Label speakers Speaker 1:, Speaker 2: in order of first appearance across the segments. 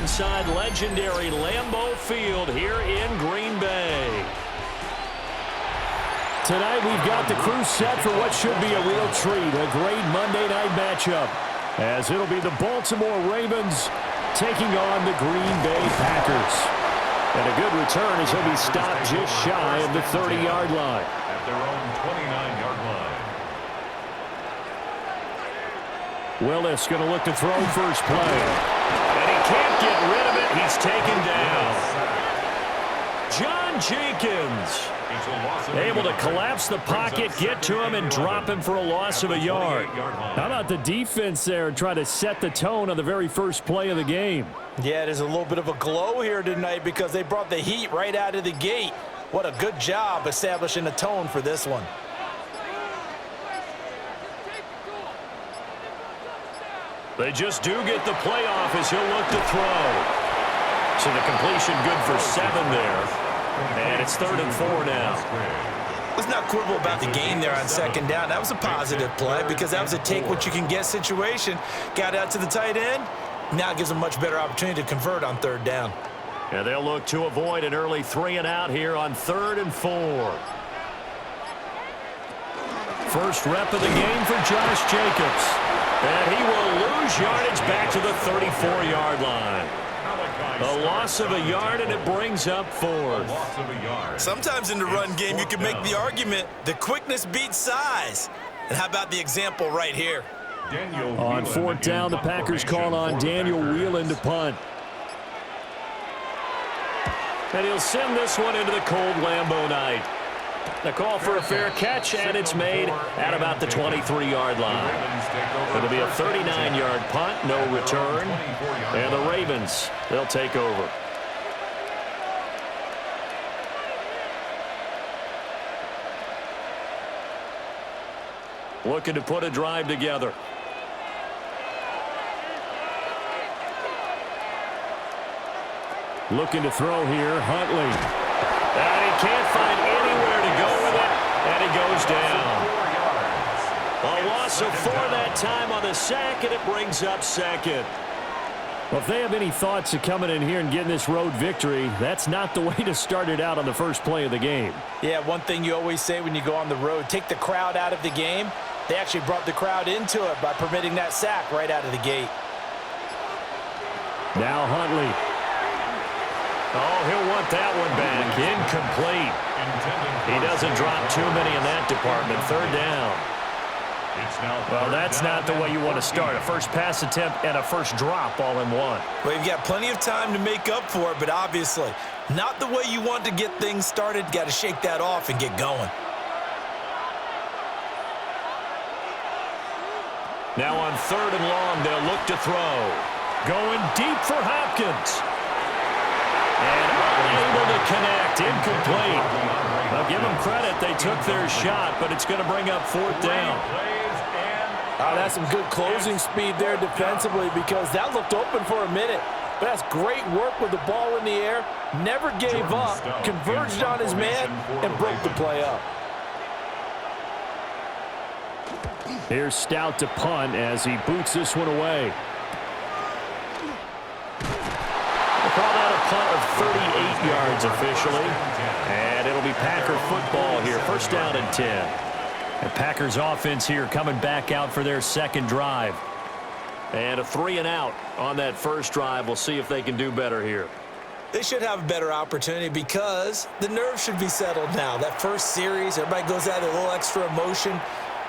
Speaker 1: inside legendary Lambeau Field here in Green Bay. Tonight we've got the crew set for what should be a real treat, a great Monday night matchup, as it'll be the Baltimore Ravens taking on the Green Bay Packers. And a good return as he'll be stopped just shy of the 30-yard line.
Speaker 2: At their own 29-yard line.
Speaker 1: Willis going to look to throw first play. And he can't get rid of it. He's taken down. John Jenkins able to collapse the pocket, get to him, and drop him for a loss of a yard. How about the defense there trying to set the tone on the very first play of the game?
Speaker 3: Yeah, there's a little bit of a glow here tonight because they brought the heat right out of the gate. What a good job establishing a tone for this one.
Speaker 1: They just do get the playoff as he'll look to throw. So the completion good for 7 there. And it's 3rd and 4 now.
Speaker 3: Let's not quibble about the gain there on 2nd down. That was a positive play because that was a take-what-you-can-get situation. Got out to the tight end. Now gives them a much better opportunity to convert on 3rd down.
Speaker 1: And they'll look to avoid an early 3-and-out here on 3rd and 4. First rep of the game for Josh Jacobs. And he will lose yardage back to the 34-yard line. A loss of a yard, and it brings up 4th.
Speaker 3: Sometimes in the run game, you can make the argument the quickness beats size. And how about the example right here?
Speaker 1: On 4th down, the Packers call on Daniel Whelan to punt. And he'll send this one into the cold Lambeau night. The call for a fair catch, and it's made at about the 23-yard line. It'll be a 39-yard punt, no return. And the Ravens, they'll take over. Looking to put a drive together. Looking to throw here, Huntley. And he can't find anywhere to go with it, and he goes down. A loss of 4 that time on the sack, and it brings up 2nd. Well, if they have any thoughts of coming in here and getting this road victory, that's not the way to start it out on the first play of the game.
Speaker 3: Yeah, one thing you always say when you go on the road, take the crowd out of the game. They actually brought the crowd into it by permitting that sack right out of the gate.
Speaker 1: Now Huntley. Oh, he'll want that one back. Incomplete. He doesn't drop too many in that department. 3rd down. Well, that's not the way you want to start. A first pass attempt and a first drop all in one.
Speaker 3: Well, you've got plenty of time to make up for it, but obviously not the way you want to get things started. Got to shake that off and get going.
Speaker 1: Now on 3rd and long, they'll look to throw. Going deep for Hopkins. And unable to connect. Incomplete. I'll give them credit. They took their shot, but it's going to bring up 4th down.
Speaker 3: Oh, that's some good closing speed there defensively because that looked open for a minute. But that's great work with the ball in the air. Never gave up, converged on his man, and broke the play up.
Speaker 1: Here's Stout to punt as he boots this one away. Call that a punt of 38 yards officially. And it'll be Packer football here. 1st down and 10. The Packers offense here coming back out for their 2nd drive. And a 3-and-out on that first drive. We'll see if they can do better here.
Speaker 3: They should have a better opportunity because the nerves should be settled now. That first series, everybody goes out with a little extra emotion.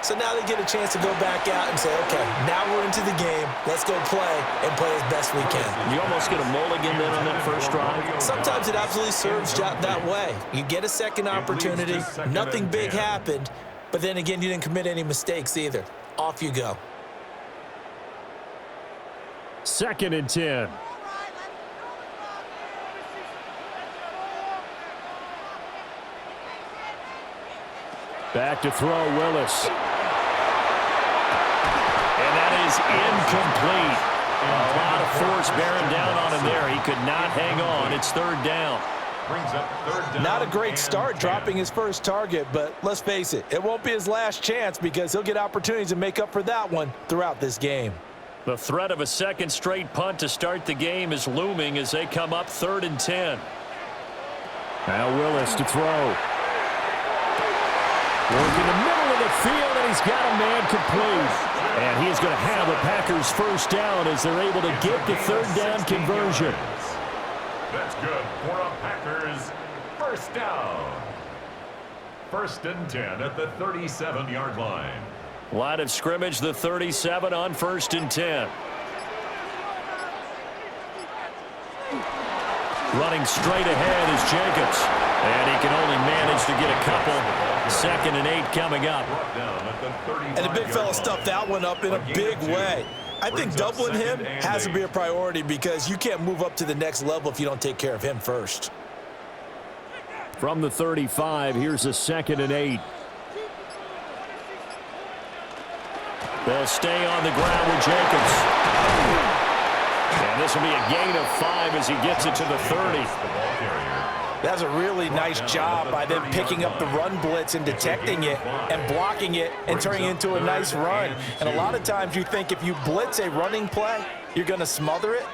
Speaker 3: So now they get a chance to go back out and say, okay, now we're into the game. Let's go play and play as best we can.
Speaker 1: You almost get a mulligan then on that first drive?
Speaker 3: Sometimes it absolutely serves that way. You get a second opportunity. Nothing big happened. But then again, you didn't commit any mistakes either. Off you go.
Speaker 1: 2nd and 10. Back to throw, Willis. And that is incomplete. A lot of force bearing down on him there. He could not hang on. It's 3rd down.
Speaker 3: Not a great start dropping his first target, but let's face it, it won't be his last chance because he'll get opportunities to make up for that one throughout this game.
Speaker 1: The threat of a second straight punt to start the game is looming as they come up 3rd and 10.
Speaker 4: Now Willis to throw. Working the middle of the field, and he's got a man complete. And he's going to have the Packers first down as they're able to get the 3rd down conversion.
Speaker 2: That's good for a Packers first down. 1st and 10 at the 37-yard line.
Speaker 1: Line of scrimmage, the 37 on 1st and 10. Running straight ahead is Jacobs. And he can only manage to get a couple. 2nd and 8 coming up.
Speaker 3: And the big fella stuffed that one up in a big way. I think doubling him has to be a priority because you can't move up to the next level if you don't take care of him first.
Speaker 4: From the 35, here's a 2nd and 8.
Speaker 1: They'll stay on the ground with Jacobs. And this will be a gain of 5 as he gets it to the 30.
Speaker 3: That's a really nice job by them picking up the run blitz and detecting it and blocking it and turning it into a nice run. And a lot of times you think if you blitz a running play, you're going to smother it.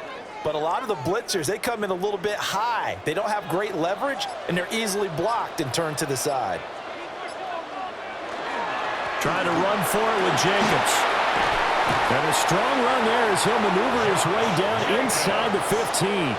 Speaker 3: But a lot of the blitzers, they come in a little bit high. They don't have great leverage, and they're easily blocked and turned to the side.
Speaker 1: Trying to run for it with Jacobs.
Speaker 4: And a strong run there as he'll maneuver his way down inside the 15.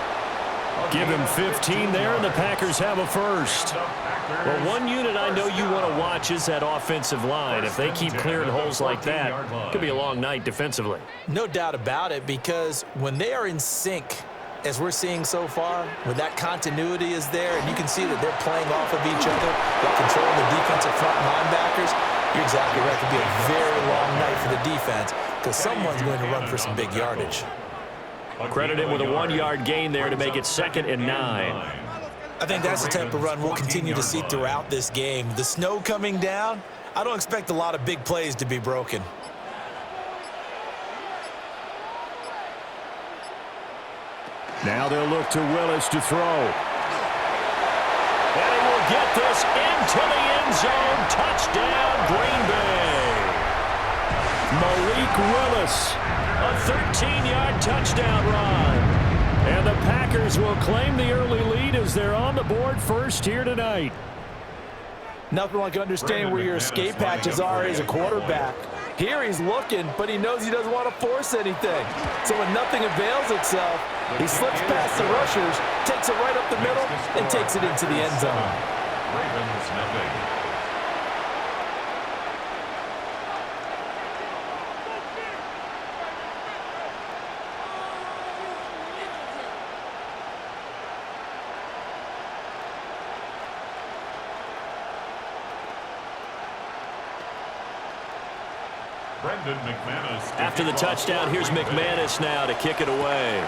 Speaker 1: Give him 15 there, and the Packers have a first. Well, one unit I know you want to watch is that offensive line. If they keep clearing holes like that, it could be a long night defensively.
Speaker 3: No doubt about it, because when they are in sync, as we're seeing so far, when that continuity is there, and you can see that they're playing off of each other, they're controlling the defensive front linebackers, you're exactly right. It could be a very long night for the defense because someone's going to run for some big yardage.
Speaker 1: Credit him with a 1-yard gain there to make it 2nd and 9.
Speaker 3: I think that's the type of run we'll continue to see throughout this game. The snow coming down, I don't expect a lot of big plays to be broken.
Speaker 4: Now they'll look to Willis to throw.
Speaker 1: And he will get this into the end zone. Touchdown, Green Bay.
Speaker 4: Malik Willis.
Speaker 1: A 13-yard touchdown run.
Speaker 4: And the Packers will claim the early lead as they're on the board first here tonight.
Speaker 3: Nothing like understanding where your escape hatches are as a quarterback. Here he's looking, but he knows he doesn't want to force anything. So when nothing avails itself, he slips past the rushers, takes it right up the middle, and takes it into the end zone.
Speaker 2: Ravens nothing.
Speaker 1: After the touchdown, here's McManus now to kick it away.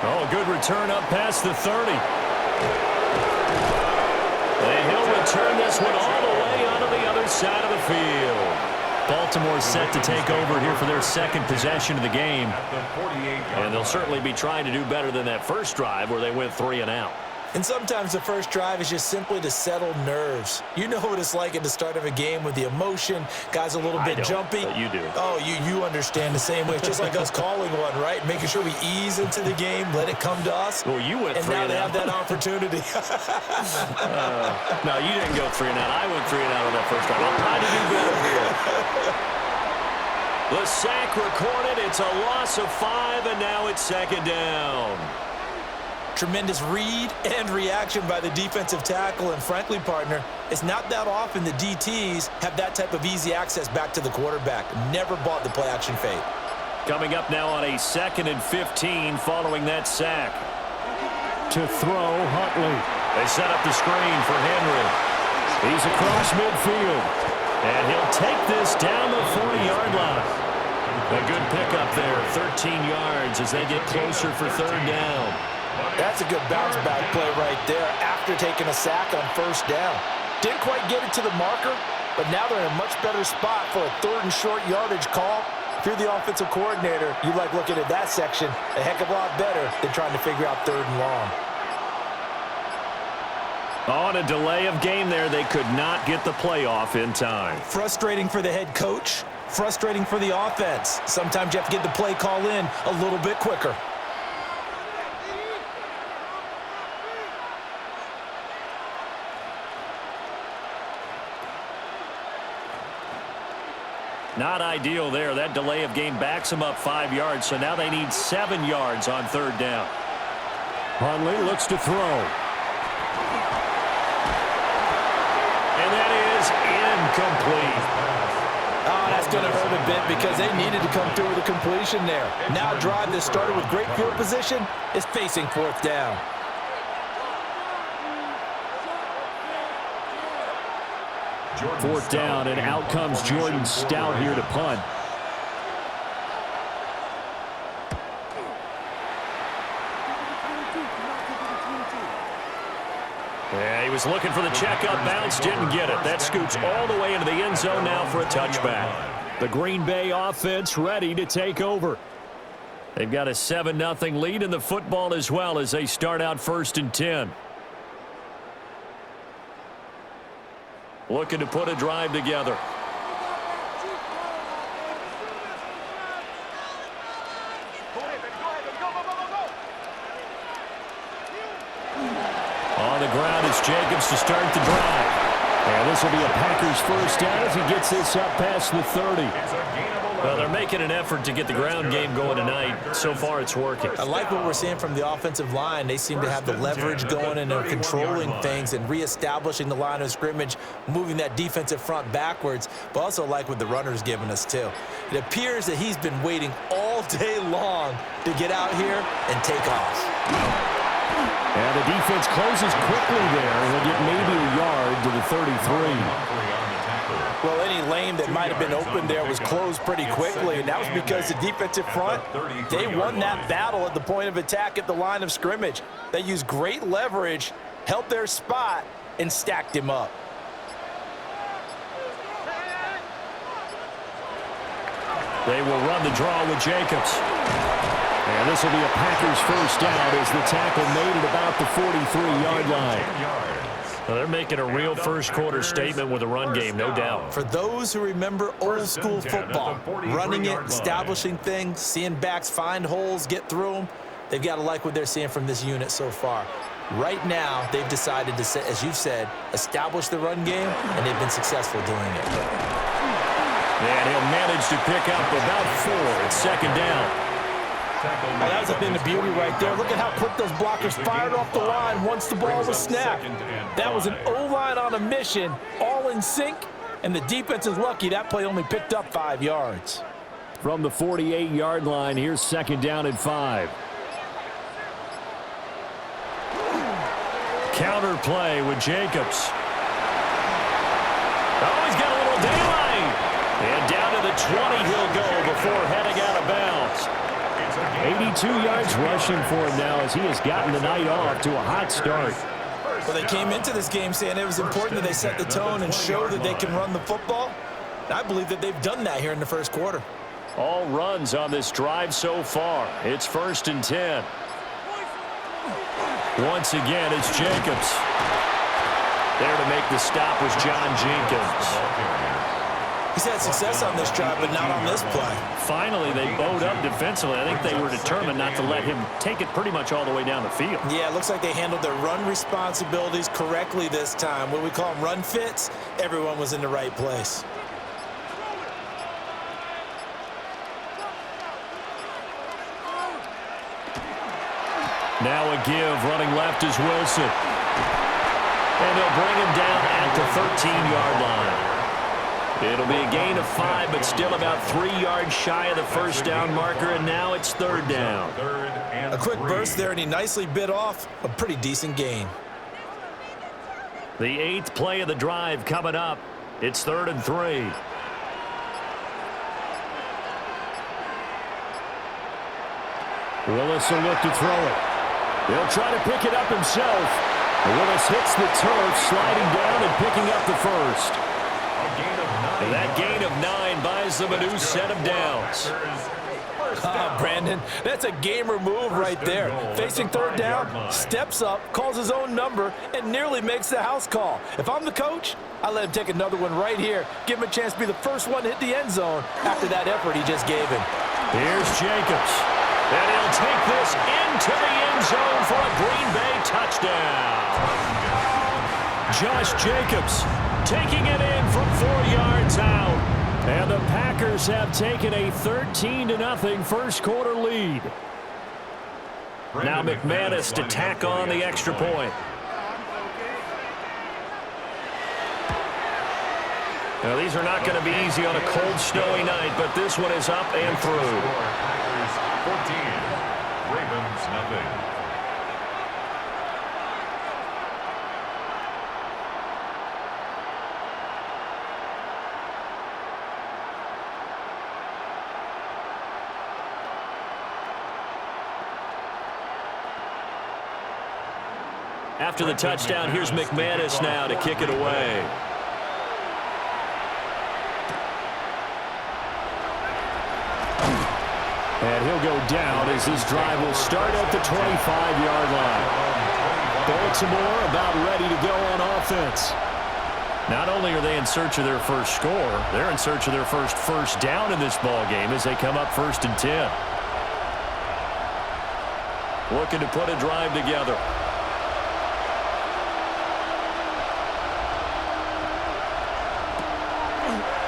Speaker 1: Oh, a good return up past the 30. And he'll return this one all the way onto the other side of the field. Baltimore's set to take over here for their 2nd possession of the game. And they'll certainly be trying to do better than that first drive where they went 3 and out.
Speaker 3: And sometimes the first drive is just simply to settle nerves. You know what it's like at the start of a game with the emotion. Guys a little bit jumpy.
Speaker 1: But you do.
Speaker 3: Oh, you understand the same way. It's just like us calling one, right? Making sure we ease into the game, let it come to us.
Speaker 1: Well, you went 3
Speaker 3: and now
Speaker 1: and
Speaker 3: they
Speaker 1: out.
Speaker 3: have that opportunity.
Speaker 1: No, you didn't go 3 and out. I went 3 and out on that first drive. I'm trying to do better here. The sack recorded. It's a loss of 5, and now it's 2nd down.
Speaker 3: Tremendous read and reaction by the defensive tackle, and frankly, partner, it's not that often the DTs have that type of easy access back to the quarterback. Never bought the play-action fake.
Speaker 1: Coming up now on a 2nd and 15 following that sack.
Speaker 4: To throw, Huntley.
Speaker 1: They set up the screen for Henry.
Speaker 4: He's across midfield.
Speaker 1: And he'll take this down the 40-yard line. A good pickup there, 13 yards as they get closer for 3rd down.
Speaker 3: That's a good bounce-back play right there after taking a sack on 1st down. Didn't quite get it to the marker, but now they're in a much better spot for a 3rd and short yardage call. If you're the offensive coordinator, you like looking at that section a heck of a lot better than trying to figure out 3rd and long.
Speaker 1: On a delay of game there, they could not get the playoff in time.
Speaker 3: Frustrating for the head coach, frustrating for the offense. Sometimes you have to get the play call in a little bit quicker.
Speaker 1: Not ideal there. That delay of game backs them up 5 yards, so now they need 7 yards on third down.
Speaker 4: Hundley looks to throw.
Speaker 1: And that is incomplete.
Speaker 3: Oh, that's going to hurt a bit because they needed to come through with a completion there. Now a drive that started with great field position is facing fourth down.
Speaker 4: Fourth down, and out comes Jordan Stout here to punt.
Speaker 1: Yeah, he was looking for the checkup bounce, didn't get it. That scoots all the way into the end zone now for a touchback.
Speaker 4: The Green Bay offense ready to take over.
Speaker 1: They've got a 7-0 lead in the football as well as they start out 1st and 10. Looking to put a drive together. On the ground is Jacobs to start the drive.
Speaker 4: And this will be a Packers first down as he gets this up past the 30.
Speaker 1: Well, they're making an effort to get the ground game going tonight. So far, it's working.
Speaker 3: I like what we're seeing from the offensive line. They seem to have the leverage going, and they're controlling things and reestablishing the line of scrimmage, moving that defensive front backwards, but also like what the runner's giving us, too. It appears that he's been waiting all day long to get out here and take off.
Speaker 4: And the defense closes quickly there. He'll get maybe a yard to the 33.
Speaker 3: Well, any lane that might have been open there was closed pretty quickly, and that was because the defensive front, they won that battle at the point of attack at the line of scrimmage. They used great leverage, held their spot, and stacked him up.
Speaker 1: They will run the draw with Jacobs.
Speaker 4: And this will be a Packers first down as the tackle made at about the 43-yard line.
Speaker 1: Well, they're making a real first-quarter statement with a run game, no doubt.
Speaker 3: For those who remember old-school football, running it, establishing things, seeing backs find holes, get through them, they've got to like what they're seeing from this unit so far. Right now, they've decided to, as you've said, establish the run game, and they've been successful doing it.
Speaker 1: And he'll manage to pick up about 4 at second down.
Speaker 3: Well, that was a thing of beauty right there. Look at how quick those blockers fired off the line once the ball was snapped. That was an O-line on a mission, all in sync, and the defense is lucky that play only picked up 5 yards.
Speaker 4: From the 48-yard line, here's second down and 5.
Speaker 1: Counter play with Jacobs. Oh, he's got a little daylight. And down to the 20 he'll go before heading out of bounds.
Speaker 4: 82 yards rushing for him now as he has gotten the night off to a hot start.
Speaker 3: Well, they came into this game saying it was important that they set the tone and show that they can run the football. And I believe that they've done that here in the first quarter.
Speaker 1: All runs on this drive so far. It's 1st and 10. Once again, it's Jacobs. There to make the stop was John Jenkins.
Speaker 3: He's had success on this drive, but not on this play.
Speaker 1: Finally, they bowed up defensively. I think they were determined not to let him take it pretty much all the way down the field.
Speaker 3: Yeah, it looks like they handled their run responsibilities correctly this time. What we call them run fits, everyone was in the right place.
Speaker 1: Now a give, running left is Wilson. And they'll bring him down at the 13-yard line. It'll be a gain of 5, but still about 3 yards shy of the first down marker, and now it's third down.
Speaker 3: A quick burst there, and he nicely bit off a pretty decent gain.
Speaker 1: The 8th play of the drive coming up. It's 3rd and 3.
Speaker 4: Willis will look to throw it. He'll try to pick it up himself. Willis hits the turf, sliding down and picking up the first.
Speaker 1: And that gain of 9 buys them a new set of downs.
Speaker 3: Brandon, that's a gamer move right there. Facing third down, steps up, calls his own number, and nearly makes the house call. If I'm the coach, I let him take another one right here. Give him a chance to be the first one to hit the end zone after that effort he just gave him.
Speaker 1: Here's Jacobs. And he'll take this into the end zone for a Green Bay touchdown. Josh Jacobs taking it in from 4 yards out. And the Packers have taken a 13-0 first quarter lead. Now McManus to tack on the extra point. Now, these are not going to be easy on a cold, snowy night, but this one is up and through.
Speaker 2: Packers 14, Ravens nothing.
Speaker 1: After the touchdown, here's McManus now to kick it away. And he'll go down as this drive will start at the 25-yard line. Baltimore about ready to go on offense. Not only are they in search of their first score, they're in search of their first down in this ball game as they come up 1st and 10. Looking to put a drive together.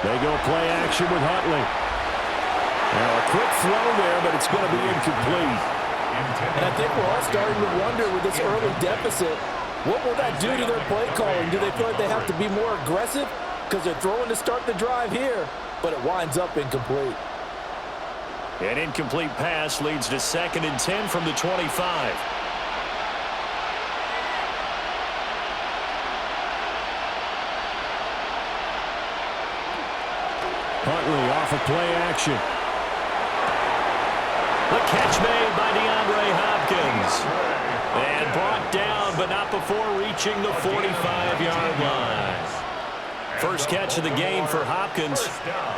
Speaker 1: They go play action with Huntley. Now a quick throw there, but it's going to be incomplete.
Speaker 3: And I think we're all starting to wonder with this early deficit, what will that do to their play calling? Do they feel like they have to be more aggressive? Because they're throwing to start the drive here, but it winds up incomplete.
Speaker 1: An incomplete pass leads to 2nd and 10 from the 25. Huntley off of play action. The catch made by DeAndre Hopkins. And brought down, but not before reaching the 45-yard line. First catch of the game for Hopkins.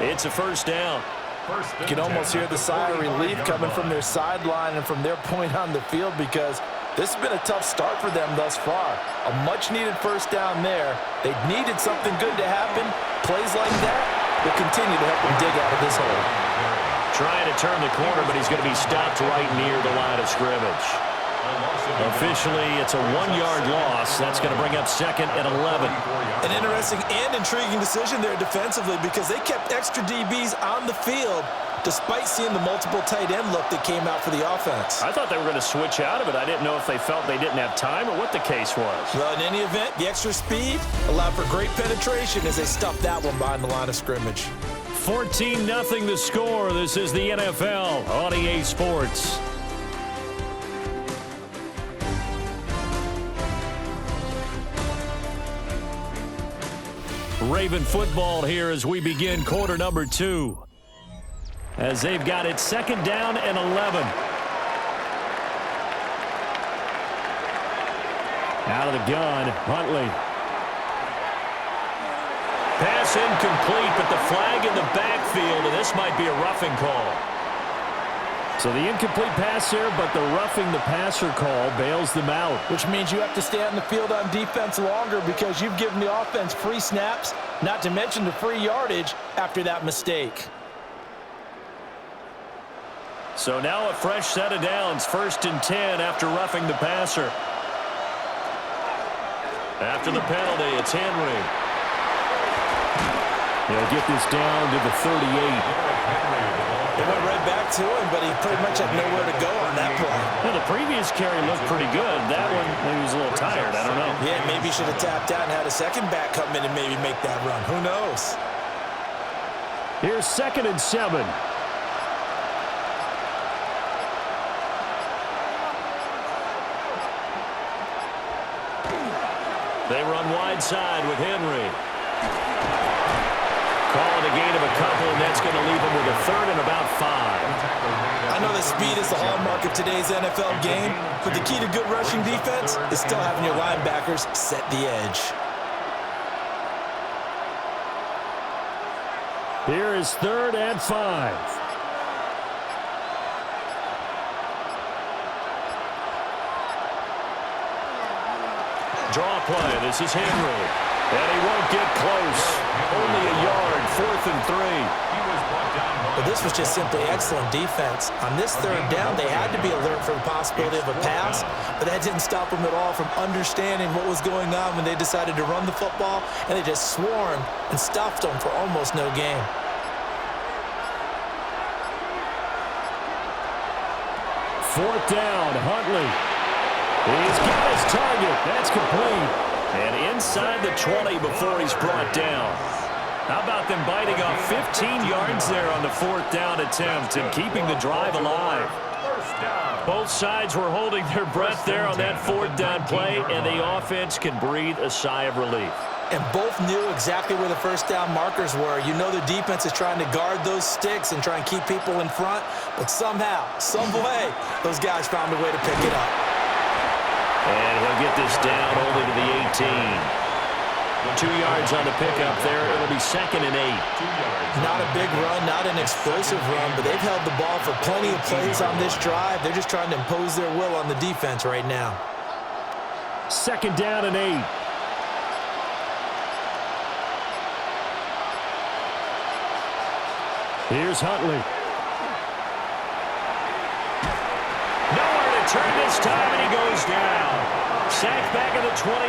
Speaker 1: It's a first down.
Speaker 3: You can almost hear the sigh of relief coming from their sideline and from their point on the field because this has been a tough start for them thus far. A much-needed first down there. They needed something good to happen. Plays like that will continue to help them dig out of this hole.
Speaker 1: Trying to turn the corner, but he's going to be stopped right near the line of scrimmage. Officially, it's a 1-yard loss. That's going to bring up 2nd and 11.
Speaker 3: An interesting and intriguing decision there defensively because they kept extra DBs on the field despite seeing the multiple tight end look that came out for the offense.
Speaker 1: I thought they were going to switch out of it. I didn't know if they felt they didn't have time or what the case was.
Speaker 3: Well, in any event, the extra speed allowed for great penetration as they stuffed that one behind the line of scrimmage.
Speaker 1: 14-0 the score. This is the NFL on EA Sports. Raven football here as we begin quarter number 2. As they've got it 2nd down and 11. Out of the gun, Huntley. Pass incomplete, but the flag in the backfield, and this might be a roughing call. So the incomplete pass here, but the roughing the passer call bails them out.
Speaker 3: Which means you have to stay on the field on defense longer because you've given the offense free snaps, not to mention the free yardage after that mistake.
Speaker 1: So now a fresh set of downs, 1st and 10 after roughing the passer. After the penalty, it's Henry. He'll get this down to the 38.
Speaker 3: They went right back to him, but he pretty much had nowhere to go on that play.
Speaker 1: Well, the previous carry looked pretty good. That one, maybe he was a little tired. I don't know.
Speaker 3: Yeah, maybe he should have tapped out and had a second back come in and maybe make that run. Who knows?
Speaker 4: Here's 2nd and 7.
Speaker 1: They run wide side with Henry. Call it a gain of a couple, and that's going to leave them with a 3rd and about 5.
Speaker 3: I know that speed is the hallmark of today's NFL game, but the key to good rushing defense is still having your linebackers set the edge.
Speaker 4: Here is 3rd and 5.
Speaker 1: Draw play. This is Henry. And he won't get close. Only a yard, 4th and 3.
Speaker 3: But this was just simply excellent defense. On this third down, they had to be alert for the possibility of a pass, but that didn't stop them at all from understanding what was going on when they decided to run the football, and they just swarmed and stuffed them for almost no gain.
Speaker 4: Fourth down, Huntley. He's got his target. That's complete.
Speaker 1: And inside the 20 before he's brought down. How about them biting off 15 yards there on the 4th down attempt and keeping the drive alive? Both sides were holding their breath there on that 4th down play, and the offense can breathe a sigh of relief.
Speaker 3: And both knew exactly where the first down markers were. You know the defense is trying to guard those sticks and try and keep people in front, but somehow, some way, those guys found a way to pick it up.
Speaker 1: And he'll get this down only to the 18. 2 yards on the pickup there. It'll be 2nd and 8.
Speaker 3: Not a big run, not an explosive run, but they've held the ball for plenty of plays on this drive. They're just trying to impose their will on the defense right now.
Speaker 4: 2nd down and 8. Here's Huntley.
Speaker 1: Nowhere to turn this time, and he goes down. Sacked back at the 29.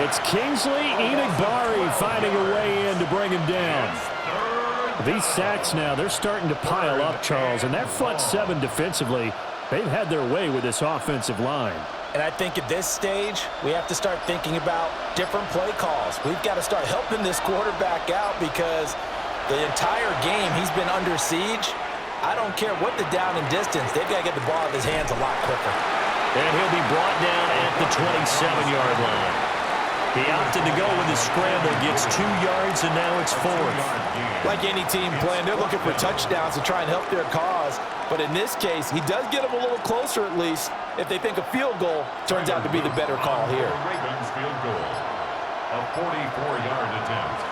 Speaker 4: It's Kingsley Enagbari finding a way in to bring him down. These sacks now, they're starting to pile up, Charles, and that front seven defensively, they've had their way with this offensive line.
Speaker 3: And I think at this stage, we have to start thinking about different play calls. We've got to start helping this quarterback out because the entire game he's been under siege. I don't care what the down and distance, they've got to get the ball out of his hands a lot quicker.
Speaker 1: And he'll be brought down at the 27-yard line. He opted to go with his scramble, gets 2 yards, and now it's 4th.
Speaker 3: Like any team playing, they're looking for touchdowns to try and help their cause. But in this case, he does get them a little closer at least. If they think a field goal turns out to be the better call here.
Speaker 2: Ravens field goal, a 44-yard attempt.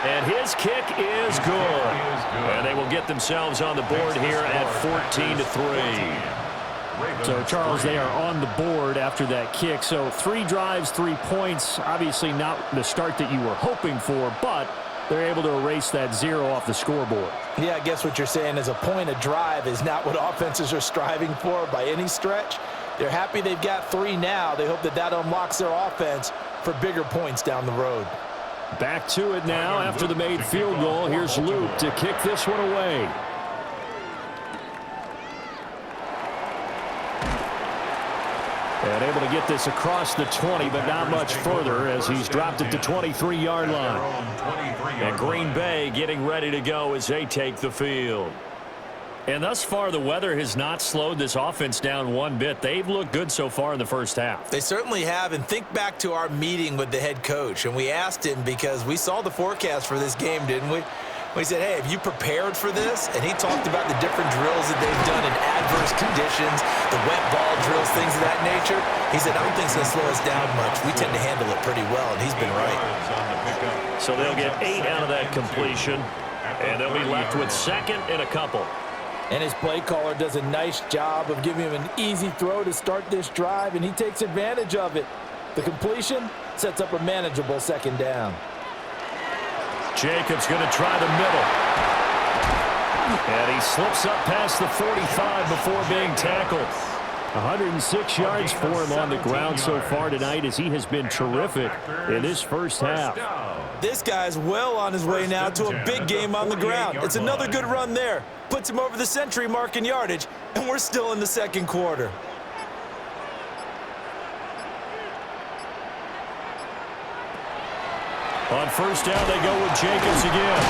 Speaker 1: And his kick is good. And they will get themselves on the board here at 14-3.
Speaker 4: So, Charles, they are on the board after that kick. So 3 drives, 3 points. Obviously not the start that you were hoping for, but they're able to erase that 0 off the scoreboard.
Speaker 3: Yeah, I guess what you're saying is a point a drive is not what offenses are striving for by any stretch. They're happy they've got 3 now. They hope that that unlocks their offense for bigger points down the road.
Speaker 4: Back to it now after the made field goal. Here's Luke to kick this one away. And able to get this across the 20, but not much further as he's dropped it to 23-yard line.
Speaker 1: And Green Bay getting ready to go as they take the field. And thus far, the weather has not slowed this offense down one bit. They've looked good so far in the first half.
Speaker 3: They certainly have, and think back to our meeting with the head coach, and we asked him because we saw the forecast for this game, didn't we? We said, hey, have you prepared for this? And he talked about the different drills that they've done in adverse conditions, the wet ball drills, things of that nature. He said, I don't think it's going to slow us down much. We tend to handle it pretty well, and he's been right.
Speaker 1: So they'll get 8 out of that completion, and they'll be left with 2nd and a couple.
Speaker 3: And his play caller does a nice job of giving him an easy throw to start this drive, and he takes advantage of it. The completion sets up a manageable 2nd down.
Speaker 1: Jacobs going to try the middle. And he slips up past the 45 before being tackled.
Speaker 4: 106 yards for him on the ground so far tonight as he has been terrific in this first half.
Speaker 3: This guy's well on his way now to a big game on the ground. It's another good run there. Puts him over the century mark in yardage, and we're still in the 2nd quarter.
Speaker 1: On first down, they go with Jacobs again.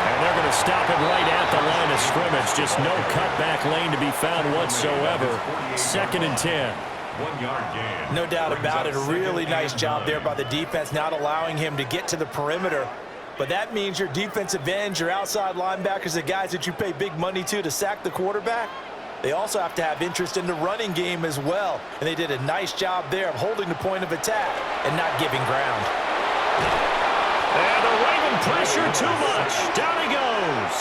Speaker 1: And they're going to stop it right at the line of scrimmage. Just no cutback lane to be found whatsoever. 2nd and 10.
Speaker 2: 1 yard gain.
Speaker 3: No doubt about it. A really nice job there by the defense, not allowing him to get to the perimeter. But that means your defensive ends, your outside linebackers, the guys that you pay big money to sack the quarterback, they also have to have interest in the running game as well. And they did a nice job there of holding the point of attack and not giving ground. And the Raven pressure too much. Down he goes.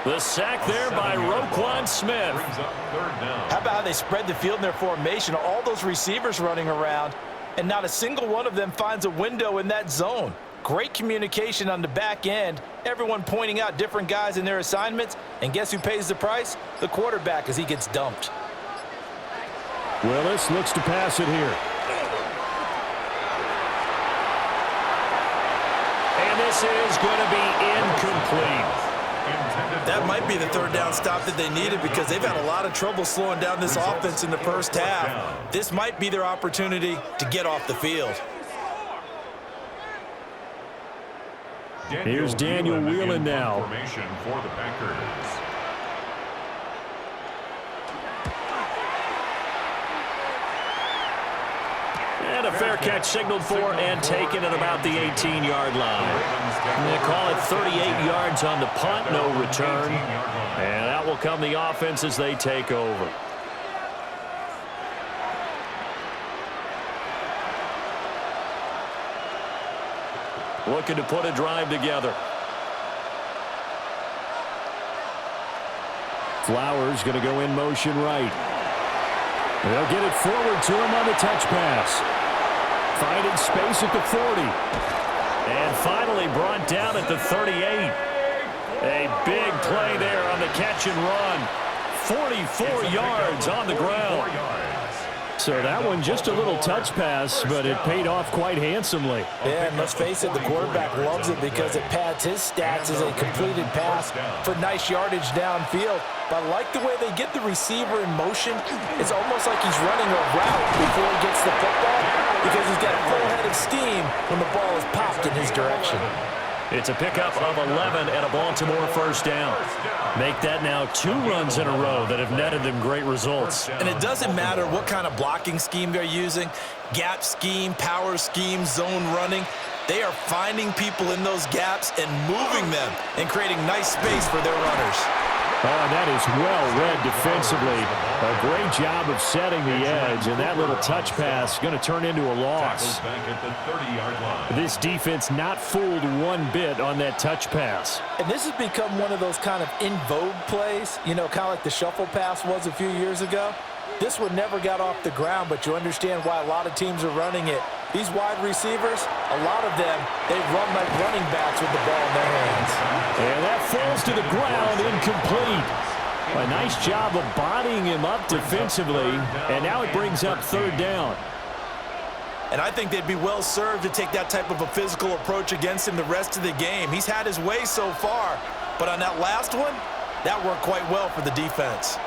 Speaker 1: The sack there by Roquan Smith.
Speaker 3: How about how they spread the field in their formation? All those receivers running around, and not a single one of them finds a window in that zone. Great communication on the back end. Everyone pointing out different guys in their assignments. And guess who pays the price? The quarterback, as he gets dumped.
Speaker 4: Willis looks to pass it here.
Speaker 1: And this is going to be incomplete.
Speaker 3: That might be the third down stop that they needed because they've had a lot of trouble slowing down this offense in the first half. This might be their opportunity to get off the field.
Speaker 4: Here's Daniel Whelan now.
Speaker 2: Formation for the Packers.
Speaker 1: And a fair catch signaled for and taken at about the 18-yard line. They call it 38 yards on the punt, no return. And that will come the offense as they take over. Looking to put a drive together.
Speaker 4: Flowers going to go in motion right. They'll get it forward to him on the touch pass. Finding space at the 40.
Speaker 1: And finally brought down at the 38. A big play there on the catch and run. 44 yards on the ground.
Speaker 4: So that one just a little touch pass, but it paid off quite handsomely.
Speaker 3: Yeah, and let's face it, the quarterback loves it because it pads his stats as a completed pass for nice yardage downfield. But I like the way they get the receiver in motion. It's almost like he's running a route before he gets the football because he's got a full head of steam when the ball is popped in his direction.
Speaker 1: It's a pickup of 11 and a Baltimore first down. Make that now 2 runs in a row that have netted them great results.
Speaker 3: And it doesn't matter what kind of blocking scheme they're using, gap scheme, power scheme, zone running. They are finding people in those gaps and moving them and creating nice space for their runners.
Speaker 4: Oh, and that is well read defensively. A great job of setting the edge, and that little touch pass going to turn into a loss. This defense not fooled one bit on that touch pass.
Speaker 3: And this has become one of those kind of in vogue plays, you know, kind of like the shuffle pass was a few years ago. This one never got off the ground, but you understand why a lot of teams are running it. These wide receivers, a lot of them, they run like running backs with the ball in their hands.
Speaker 4: And that falls to the ground, incomplete. A nice job of bodying him up defensively, and now it brings up third down.
Speaker 3: And I think they'd be well served to take that type of a physical approach against him the rest of the game. He's had his way so far, but on that last one, that worked quite well for the defense.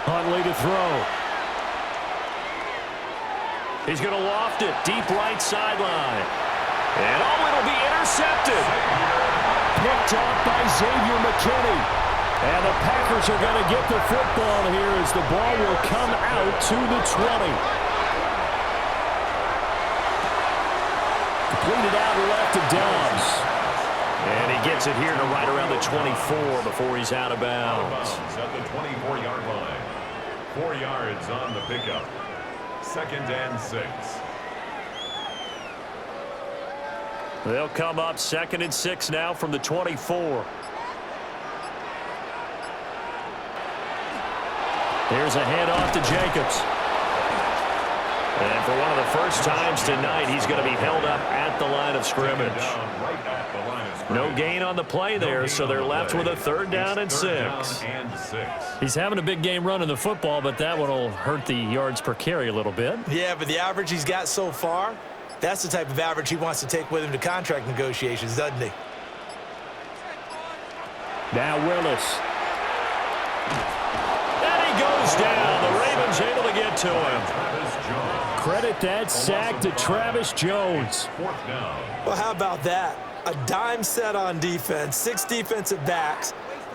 Speaker 4: Huntley to throw.
Speaker 1: He's going to loft it deep right sideline. And it'll be intercepted.
Speaker 4: Picked off by Xavier McKinney. And the Packers are going to get the football here as the ball will come out to the 20. Completed out left to Dobbs.
Speaker 1: And he gets it here to right around the 24 before he's out of bounds.
Speaker 2: At the 24-yard line. 4 yards on the pickup. 2nd and 6.
Speaker 1: They'll come up 2nd and 6 now from the 24.
Speaker 4: Here's a handoff to Jacobs.
Speaker 1: And for one of the first times tonight, he's going to be held up at the line of scrimmage. No gain on the play there, so they're left with a 3rd down and 6.
Speaker 4: He's having a big game running the football, but that one will hurt the yards per carry a little bit.
Speaker 3: Yeah, but the average he's got so far, that's the type of average he wants to take with him to contract negotiations, doesn't he?
Speaker 4: Now Willis.
Speaker 1: And he goes down. The Ravens able to get to him.
Speaker 4: Credit that sack to Travis Jones.
Speaker 3: Well, how about that? A dime set on defense, 6 defensive backs.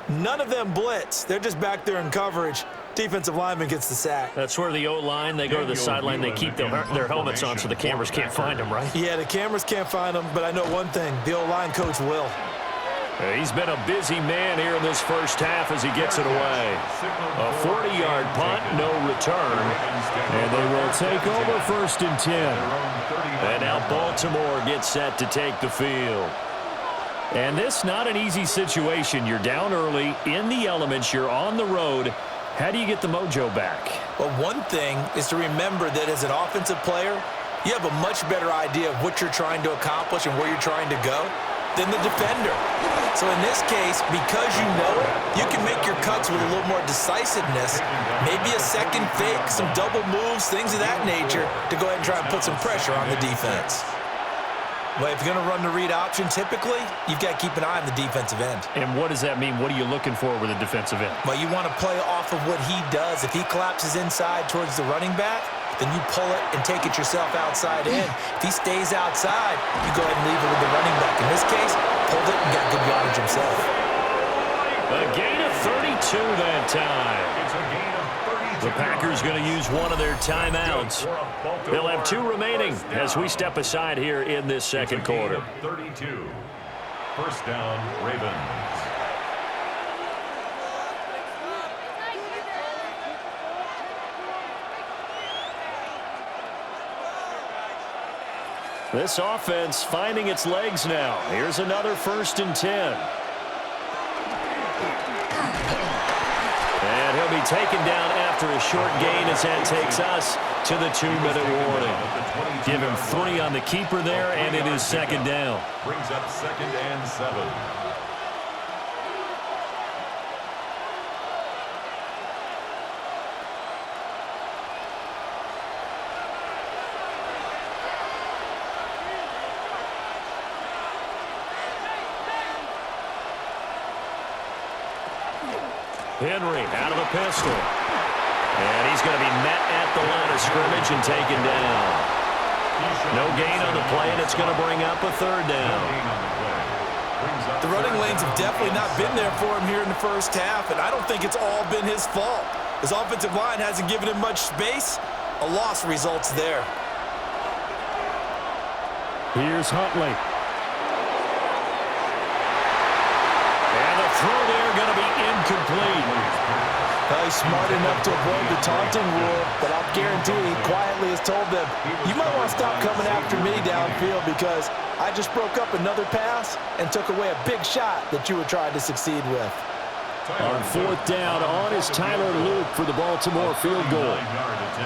Speaker 3: None of them blitz. They're just back there in coverage. Defensive lineman gets the sack.
Speaker 1: That's where the O-line, they go to the sideline, they keep their helmets on so the cameras can't find them, right?
Speaker 3: Yeah, the cameras can't find them, but I know one thing. The O-line coach will.
Speaker 1: He's been a busy man here in this first half as he gets it away. A 40-yard punt, no return.
Speaker 4: And they will take over 1st and 10.
Speaker 1: And now Baltimore gets set to take the field.
Speaker 4: And this not an easy situation. You're down early, in the elements, you're on the road. How do you get the mojo back?
Speaker 3: Well, one thing is to remember that as an offensive player, you have a much better idea of what you're trying to accomplish and where you're trying to go than the defender. So in this case, because you know it, you can make your cuts with a little more decisiveness, maybe a second fake, some double moves, things of that nature, to go ahead and try and put some pressure on the defense. Well, if you're going to run the read option, typically, you've got to keep an eye on the defensive end.
Speaker 4: And what does that mean? What are you looking for with a defensive end?
Speaker 3: Well, you want to play off of what he does. If he collapses inside towards the running back, then you pull it and take it yourself outside in. If he stays outside, you go ahead and leave it with the running back. In this case, pulled it and got good yardage himself.
Speaker 1: A gain of 32 that time.
Speaker 2: It's a gain of 32.
Speaker 1: The Packers going to use one of their timeouts. They'll have 2 remaining as we step aside here in this second quarter.
Speaker 2: 32. First down, Ravens.
Speaker 1: This offense finding its legs now. Here's another 1st and 10. And he'll be taken down after a short gain as that takes us to the 2-minute warning. Give him 3 on the keeper there, and it is 2nd down.
Speaker 2: Brings up 2nd and 7.
Speaker 1: Henry out of the pistol. And he's going to be met at the line of scrimmage and taken down. No gain on the play, and it's going to bring up a 3rd down.
Speaker 3: The running lanes have definitely not been there for him here in the first half, and I don't think it's all been his fault. His offensive line hasn't given him much space. A loss results there.
Speaker 4: Here's Huntley.
Speaker 1: And the throw there going to be incomplete.
Speaker 3: Well, he's smart enough to avoid the taunting rule, but I'll guarantee he quietly has told them, you might want to stop coming after me downfield because I just broke up another pass and took away a big shot that you were trying to succeed with.
Speaker 4: On 4th down, on is Tyler Luke for the Baltimore field goal.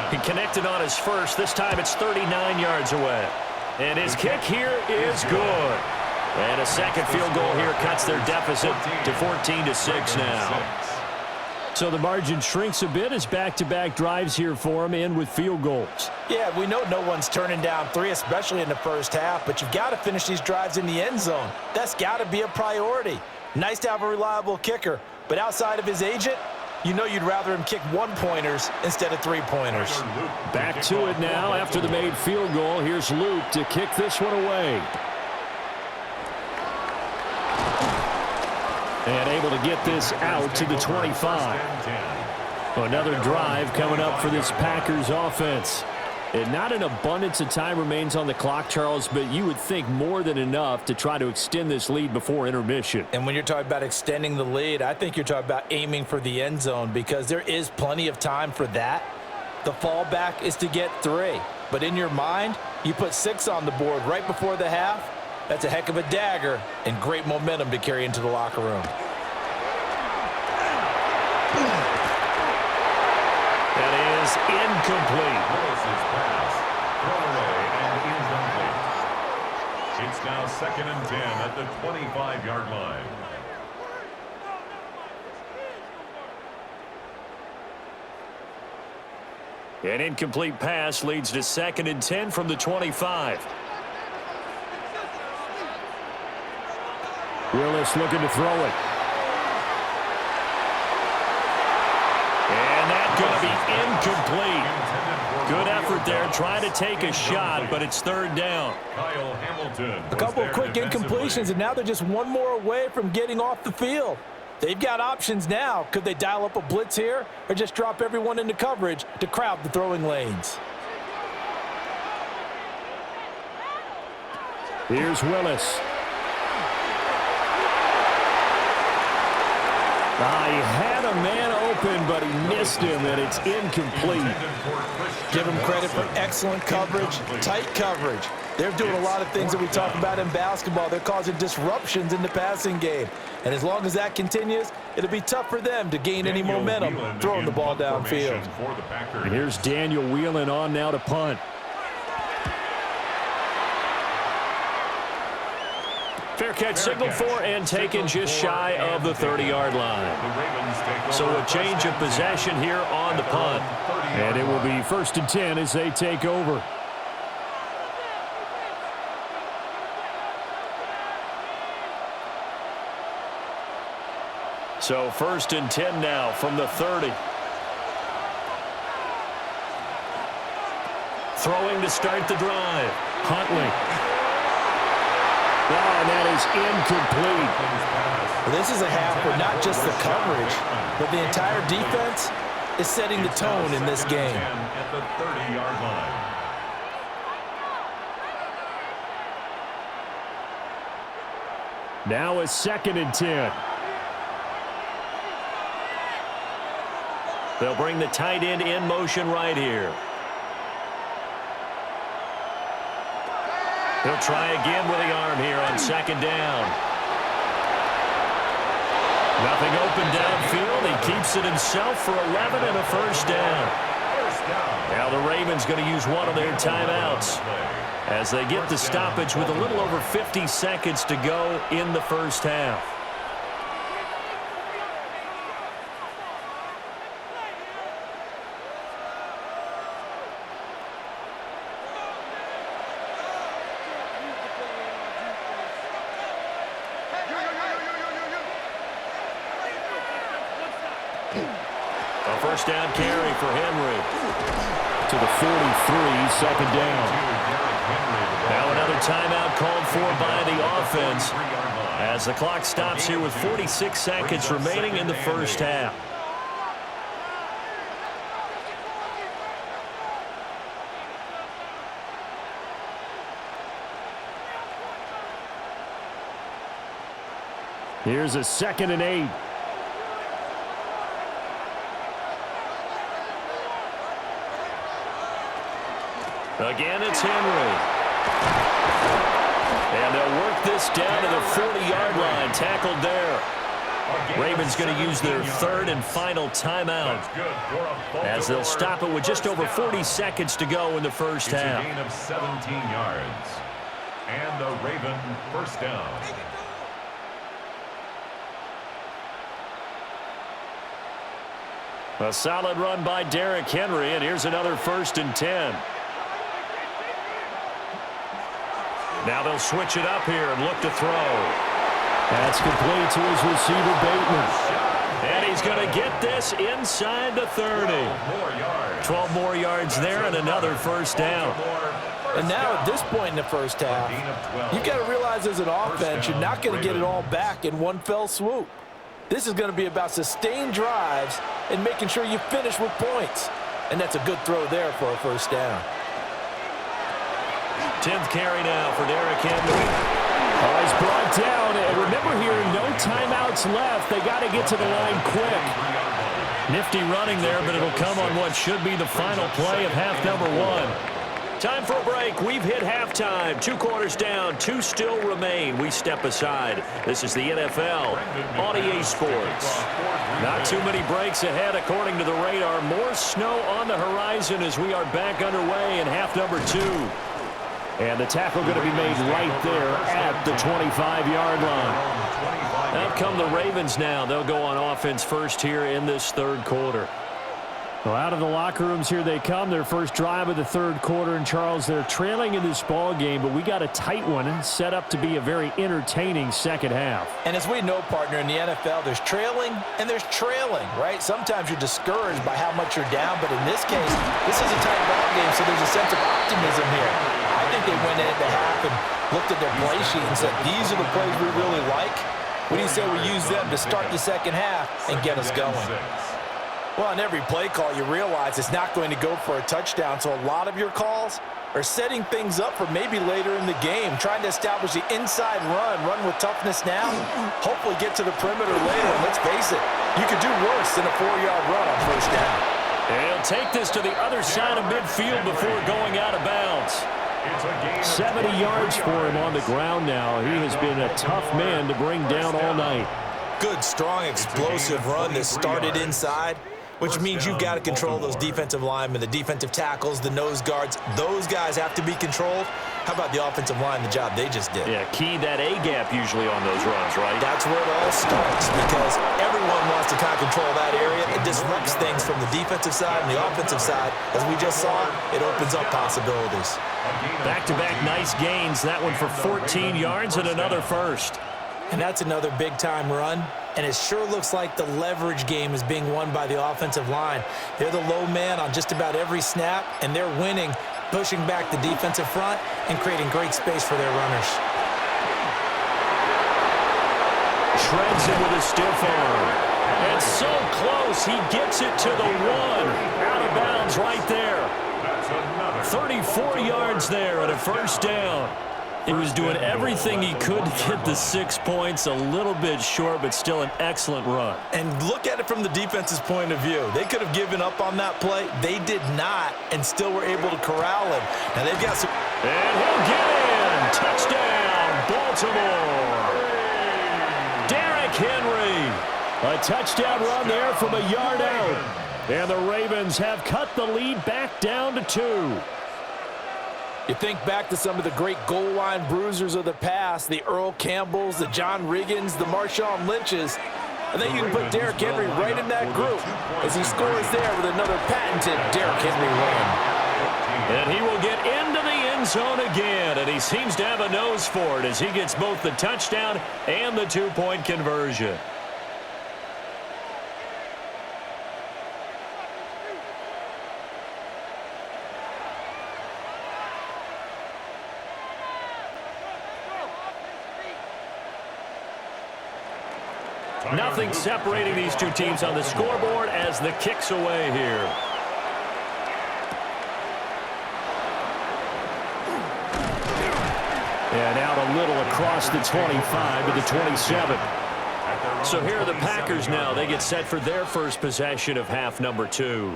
Speaker 1: He connected on his first. This time it's 39 yards away. And his kick here is good. And a second field goal here cuts their deficit to 14-6 now.
Speaker 4: So the margin shrinks a bit as back-to-back drives here for him, and with field goals.
Speaker 3: Yeah, we know no one's turning down 3, especially in the first half, but you've got to finish these drives in the end zone. That's got to be a priority. Nice to have a reliable kicker, but outside of his agent, you know you'd rather him kick 1-pointers instead of 3-pointers.
Speaker 4: Back to it now after the made field goal. Here's Luke to kick this one away. And able to get this out to the 25. Another drive coming up for this Packers offense. And not an abundance of time remains on the clock, Charles, but you would think more than enough to try to extend this lead before intermission.
Speaker 3: And when you're talking about extending the lead, I think you're talking about aiming for the end zone because there is plenty of time for that. The fallback is to get 3. But in your mind, you put 6 on the board right before the half. That's a heck of a dagger and great momentum to carry into the locker room.
Speaker 1: That is incomplete.
Speaker 2: Willis's pass, thrown away and incomplete. It's now 2nd and 10 at the 25-yard line.
Speaker 1: An incomplete pass leads to 2nd and 10 from the 25.
Speaker 4: Willis looking to throw it.
Speaker 1: And that's going to be incomplete. Good effort there, trying to take a shot, but it's 3rd down.
Speaker 2: Kyle Hamilton.
Speaker 3: A couple of quick incompletions, and now they're just one more away from getting off the field. They've got options now. Could they dial up a blitz here or just drop everyone into coverage to crowd the throwing lanes?
Speaker 4: Here's Willis. He had a man open, but he missed him, and it's incomplete.
Speaker 3: Give him credit for excellent coverage, tight coverage. They're doing a lot of things that we talk about in basketball. They're causing disruptions in the passing game. And as long as that continues, it'll be tough for them to gain any momentum throwing the ball downfield.
Speaker 4: And here's Daniel Whelan on now to punt.
Speaker 1: Fair catch signaled for and taken just shy of the 30-yard line. So a change of possession here on the punt.
Speaker 4: And it will be 1st and 10 as they take over.
Speaker 1: So 1st and 10 now from the 30. Throwing to start the drive.
Speaker 4: Huntley. And that is incomplete.
Speaker 3: This is a half where not just the coverage, but the entire defense is setting the tone in this game.
Speaker 2: At the 30-yard line.
Speaker 4: Now a 2nd and 10.
Speaker 1: They'll bring the tight end in motion right here. He'll try again with the arm here on 2nd down. Nothing open downfield. He keeps it himself for 11 and a 1st down. Now the Ravens going to use one of their timeouts as they get the stoppage with a little over 50 seconds to go in the 1st half. A 1st down carry for Henry.
Speaker 4: To the 43, 2nd down.
Speaker 1: Now another timeout called for by the offense as the clock stops here with 46 seconds remaining in the 1st half.
Speaker 4: Here's a 2nd and 8.
Speaker 1: Again, it's Henry. And they'll work this down to the 40-yard line. Tackled there. Ravens going to use their 3rd and final timeout as they'll stop it with just over 40 seconds to go in the 1st half.
Speaker 2: A gain of 17 yards. And a Raven 1st down.
Speaker 1: A solid run by Derrick Henry, and here's another 1st and 10. Now they'll switch it up here and look to throw.
Speaker 4: That's complete to his receiver, Bateman.
Speaker 1: And he's going to get this inside the 30. 12 more yards there and another 1st down.
Speaker 3: And now at this point in the 1st half, you've got to realize as an offense, you're not going to get it all back in one fell swoop. This is going to be about sustained drives and making sure you finish with points. And that's a good throw there for a 1st down.
Speaker 1: 10th carry now for Derrick Henry.
Speaker 4: Oh, he's brought down. And remember here, no timeouts left. They got to get to the line quick.
Speaker 1: Nifty running there, but it'll come on what should be the final play of half number 1. Time for a break. We've hit halftime. 2 quarters down. 2 still remain. We step aside. This is the NFL on EA Sports. Not too many breaks ahead according to the radar. More snow on the horizon as we are back underway in half number 2.
Speaker 4: And the tackle going to be made right there at the 25-yard line.
Speaker 1: Out come the Ravens now. They'll go on offense first here in this 3rd quarter.
Speaker 4: Well, out of the locker rooms here they come. Their first drive of the 3rd quarter. And, Charles, they're trailing in this ball game, but we got a tight one set up to be a very entertaining 2nd half.
Speaker 3: And as we know, partner, in the NFL, there's trailing and there's trailing, right? Sometimes you're discouraged by how much you're down, but in this case, this is a tight ball game, so there's a sense of optimism here. I think they went into half and looked at their play sheet and said, these are the plays we really like. What do you say we use them to start the 2nd half and get us going? Well, on every play call, you realize it's not going to go for a touchdown, so a lot of your calls are setting things up for maybe later in the game, trying to establish the inside run with toughness now, hopefully get to the perimeter later. And let's face it, you could do worse than a 4-yard run on 1st down.
Speaker 1: And he'll take this to the other side of midfield before going out of bounds.
Speaker 4: 70 yards for him on the ground now. He has been a tough man to bring down all night.
Speaker 3: Good, strong, explosive run that started inside, which means you've got to control those defensive linemen, the defensive tackles, the nose guards. Those guys have to be controlled. How about the offensive line, the job they just did?
Speaker 4: Yeah, key that A-gap usually on those runs, right?
Speaker 3: That's where it all starts because everyone wants to kind of control that area. It disrupts things from the defensive side and the offensive side. As we just saw, it opens up possibilities.
Speaker 4: Back-to-back nice gains. That one for 14 yards and another first.
Speaker 3: And that's another big-time run. And it sure looks like the leverage game is being won by the offensive line. They're the low man on just about every snap, and they're winning, pushing back the defensive front and creating great space for their runners.
Speaker 4: Shreds it with a stiff arm. And so close, he gets it to the one. Out of bounds right there. 34 yards there and a first down. He was doing everything he could to get the 6 points, a little bit short, but still an excellent run.
Speaker 3: And look at it from the defense's point of view. They could have given up on that play. They did not, and still were able to corral him. Now they've got some...
Speaker 4: And he'll get in. Touchdown, Baltimore. Derrick Henry. A touchdown run there from a yard out. And the Ravens have cut the lead back down to 2.
Speaker 3: You think back to some of the great goal line bruisers of the past, the Earl Campbells, the John Riggins, the Marshawn Lynches. I think you can put Derrick Henry right in that group as he scores there with another patented Derrick Henry run.
Speaker 4: And he will get into the end zone again, and he seems to have a nose for it as he gets both the touchdown and the 2-point conversion. Nothing separating these two teams on the scoreboard as the kick's away here. And out a little across the 25 to the 27. So here are the Packers now. They get set for their first possession of half number 2.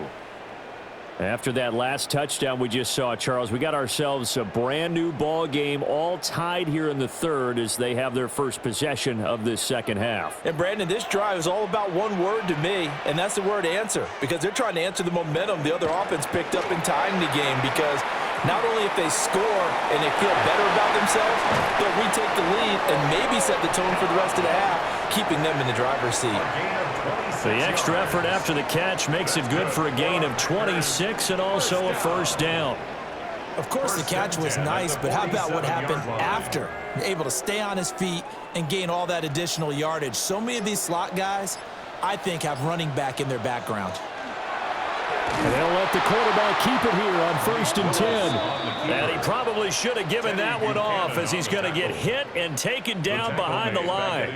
Speaker 4: After that last touchdown we just saw, Charles, we got ourselves a brand new ball game, all tied here in the third as they have their first possession of this second half.
Speaker 3: And Brandon, this drive is all about one word to me, and that's the word answer, because they're trying to answer the momentum the other offense picked up in tying the game, because not only if they score and they feel better about themselves, they'll retake the lead and maybe set the tone for the rest of the half, keeping them in the driver's seat.
Speaker 4: The extra effort after the catch makes it good for a gain of 26 and also a first down.
Speaker 3: Of course, the catch was nice, but how about what happened after? Able to stay on his feet and gain all that additional yardage. So many of these slot guys, I think, have running back in their background.
Speaker 4: And they'll let the quarterback keep it here on 1st and 10. And he probably should have given that one off as he's going to get hit and taken down behind the line.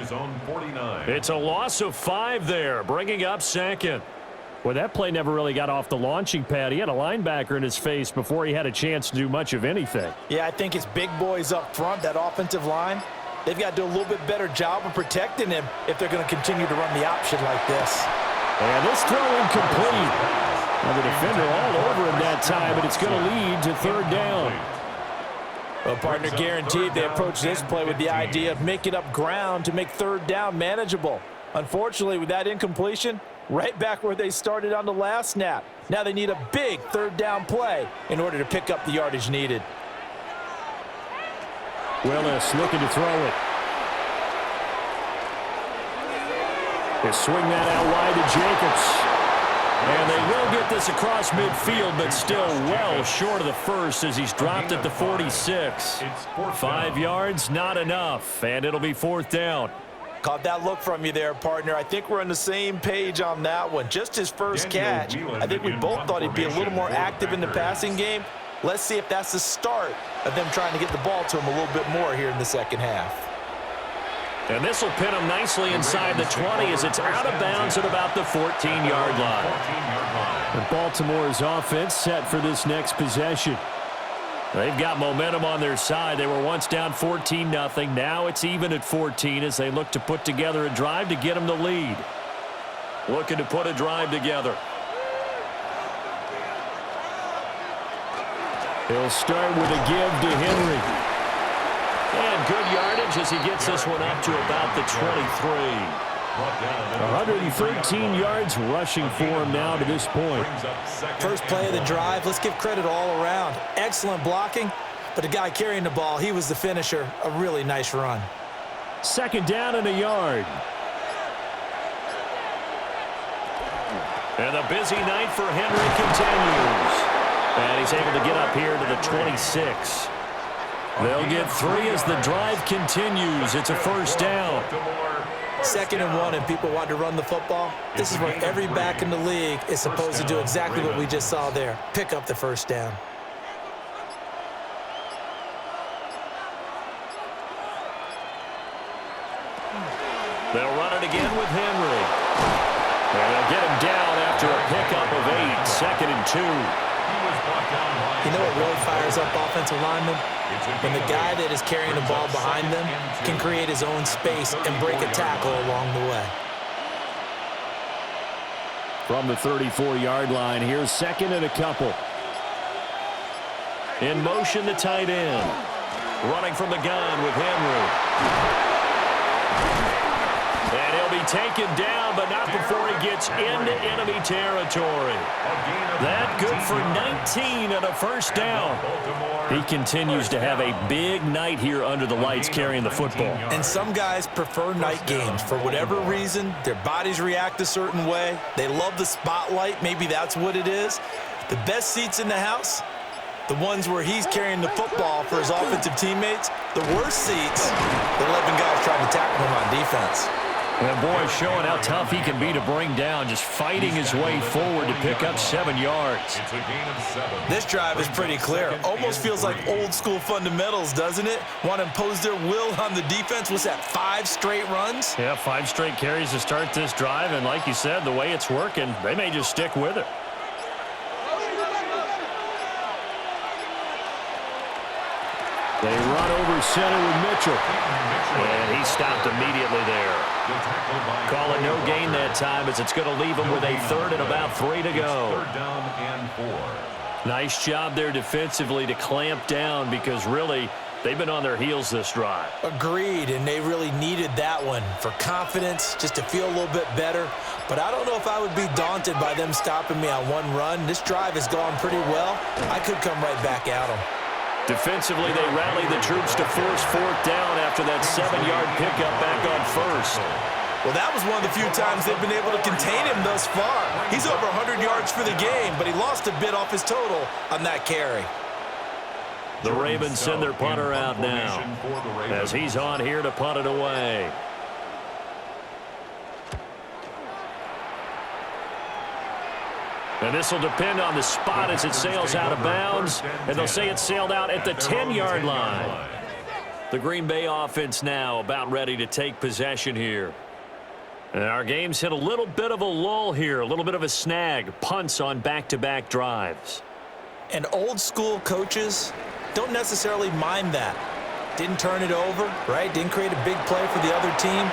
Speaker 4: It's a loss of 5 there, bringing up second. Well, that play never really got off the launching pad. He had a linebacker in his face before he had a chance to do much of anything.
Speaker 3: Yeah, I think it's big boys up front, that offensive line. They've got to do a little bit better job of protecting him if they're going to continue to run the option like this.
Speaker 4: And this throw incomplete. Well, the defender all over him that time, but it's going to lead to 3rd down.
Speaker 3: Well, partner, guaranteed they approach this play with the idea of making up ground to make 3rd down manageable. Unfortunately, with that incompletion, right back where they started on the last snap. Now they need a big 3rd down play in order to pick up the yardage needed.
Speaker 4: Willis looking to throw it. They swing that out wide to Jacobs. And they will get this across midfield, but still well short of the first as he's dropped at the 46. 5 yards, not enough, and it'll be 4th down.
Speaker 3: Caught that look from you there, partner. I think we're on the same page on that one. Just his first catch. I think we both thought he'd be a little more active in the passing game. Let's see if that's the start of them trying to get the ball to him a little bit more here in the second half.
Speaker 4: And this will pin him nicely inside the 20 as it's out of bounds at about the 14-yard line. And Baltimore's offense set for this next possession. They've got momentum on their side. They were once down 14-0. Now it's even at 14 as they look to put together a drive to get them the lead. Looking to put a drive together. He'll start with a give to Henry.
Speaker 1: And good yardage as he gets this one up to about the 23.
Speaker 4: 113 yards rushing for him now to this point.
Speaker 3: First play of the drive, let's give credit all around. Excellent blocking, but the guy carrying the ball, he was the finisher. A really nice run.
Speaker 4: Second down and a yard.
Speaker 1: And the busy night for Henry continues. And he's able to get up here to the 26. They'll get 3 as the drive continues. It's a first down.
Speaker 3: 2nd and 1, and people want to run the football. This is where every back in the league is supposed to do exactly what we just saw there. Pick up the first down.
Speaker 1: They'll run it again with Henry. And they'll get him down after a pickup of 8. 2nd and 2.
Speaker 3: You know what really fires up offensive linemen? When the guy that is carrying the ball behind them can create his own space and break a tackle along the way.
Speaker 4: From the 34-yard line, here's 2nd and a couple.
Speaker 1: In motion, the tight end. Running from the gun with Henry. And he'll be taken down, but not before he gets into enemy territory. That good for 19 and a first down.
Speaker 4: He continues to have a big night here under the lights carrying the football.
Speaker 3: And some guys prefer night games. For whatever reason, their bodies react a certain way. They love the spotlight. Maybe that's what it is. The best seats in the house, the ones where he's carrying the football for his offensive teammates. The worst seats, the 11 guys trying to tackle him on defense.
Speaker 4: And boy, showing how tough he can be to bring down, just fighting his way forward to pick up 7 yards.
Speaker 3: This drive is pretty clear. Almost feels like old school fundamentals, doesn't it? Want to impose their will on the defense. Was that 5 straight runs?
Speaker 4: Yeah, 5 straight carries to start this drive, and like you said, the way it's working, they may just stick with it. They run over center with Mitchell.
Speaker 1: And he stopped immediately there. Call it no gain that time as it's going to leave him with a 3rd and about 3 to go.
Speaker 2: 3rd down and 4.
Speaker 1: Nice job there defensively to clamp down because really they've been on their heels this drive.
Speaker 3: Agreed, and they really needed that one for confidence, just to feel a little bit better. But I don't know if I would be daunted by them stopping me on one run. This drive has gone pretty well. I could come right back at them.
Speaker 1: Defensively, they rally the troops to force 4th down after that 7-yard pickup back on 1st.
Speaker 3: Well, that was one of the few times they've been able to contain him thus far. He's over 100 yards for the game, but he lost a bit off his total on that carry.
Speaker 1: The Ravens send their punter out now as he's on here to punt it away. And this will depend on the spot as it sails out of bounds. And they'll say it sailed out at the 10-yard line. The Green Bay offense now about ready to take possession here. And our game's hit a little bit of a lull here, a little bit of a snag. Punts on back-to-back drives.
Speaker 3: And old school coaches don't necessarily mind that. Didn't turn it over, right? Didn't create a big play for the other team.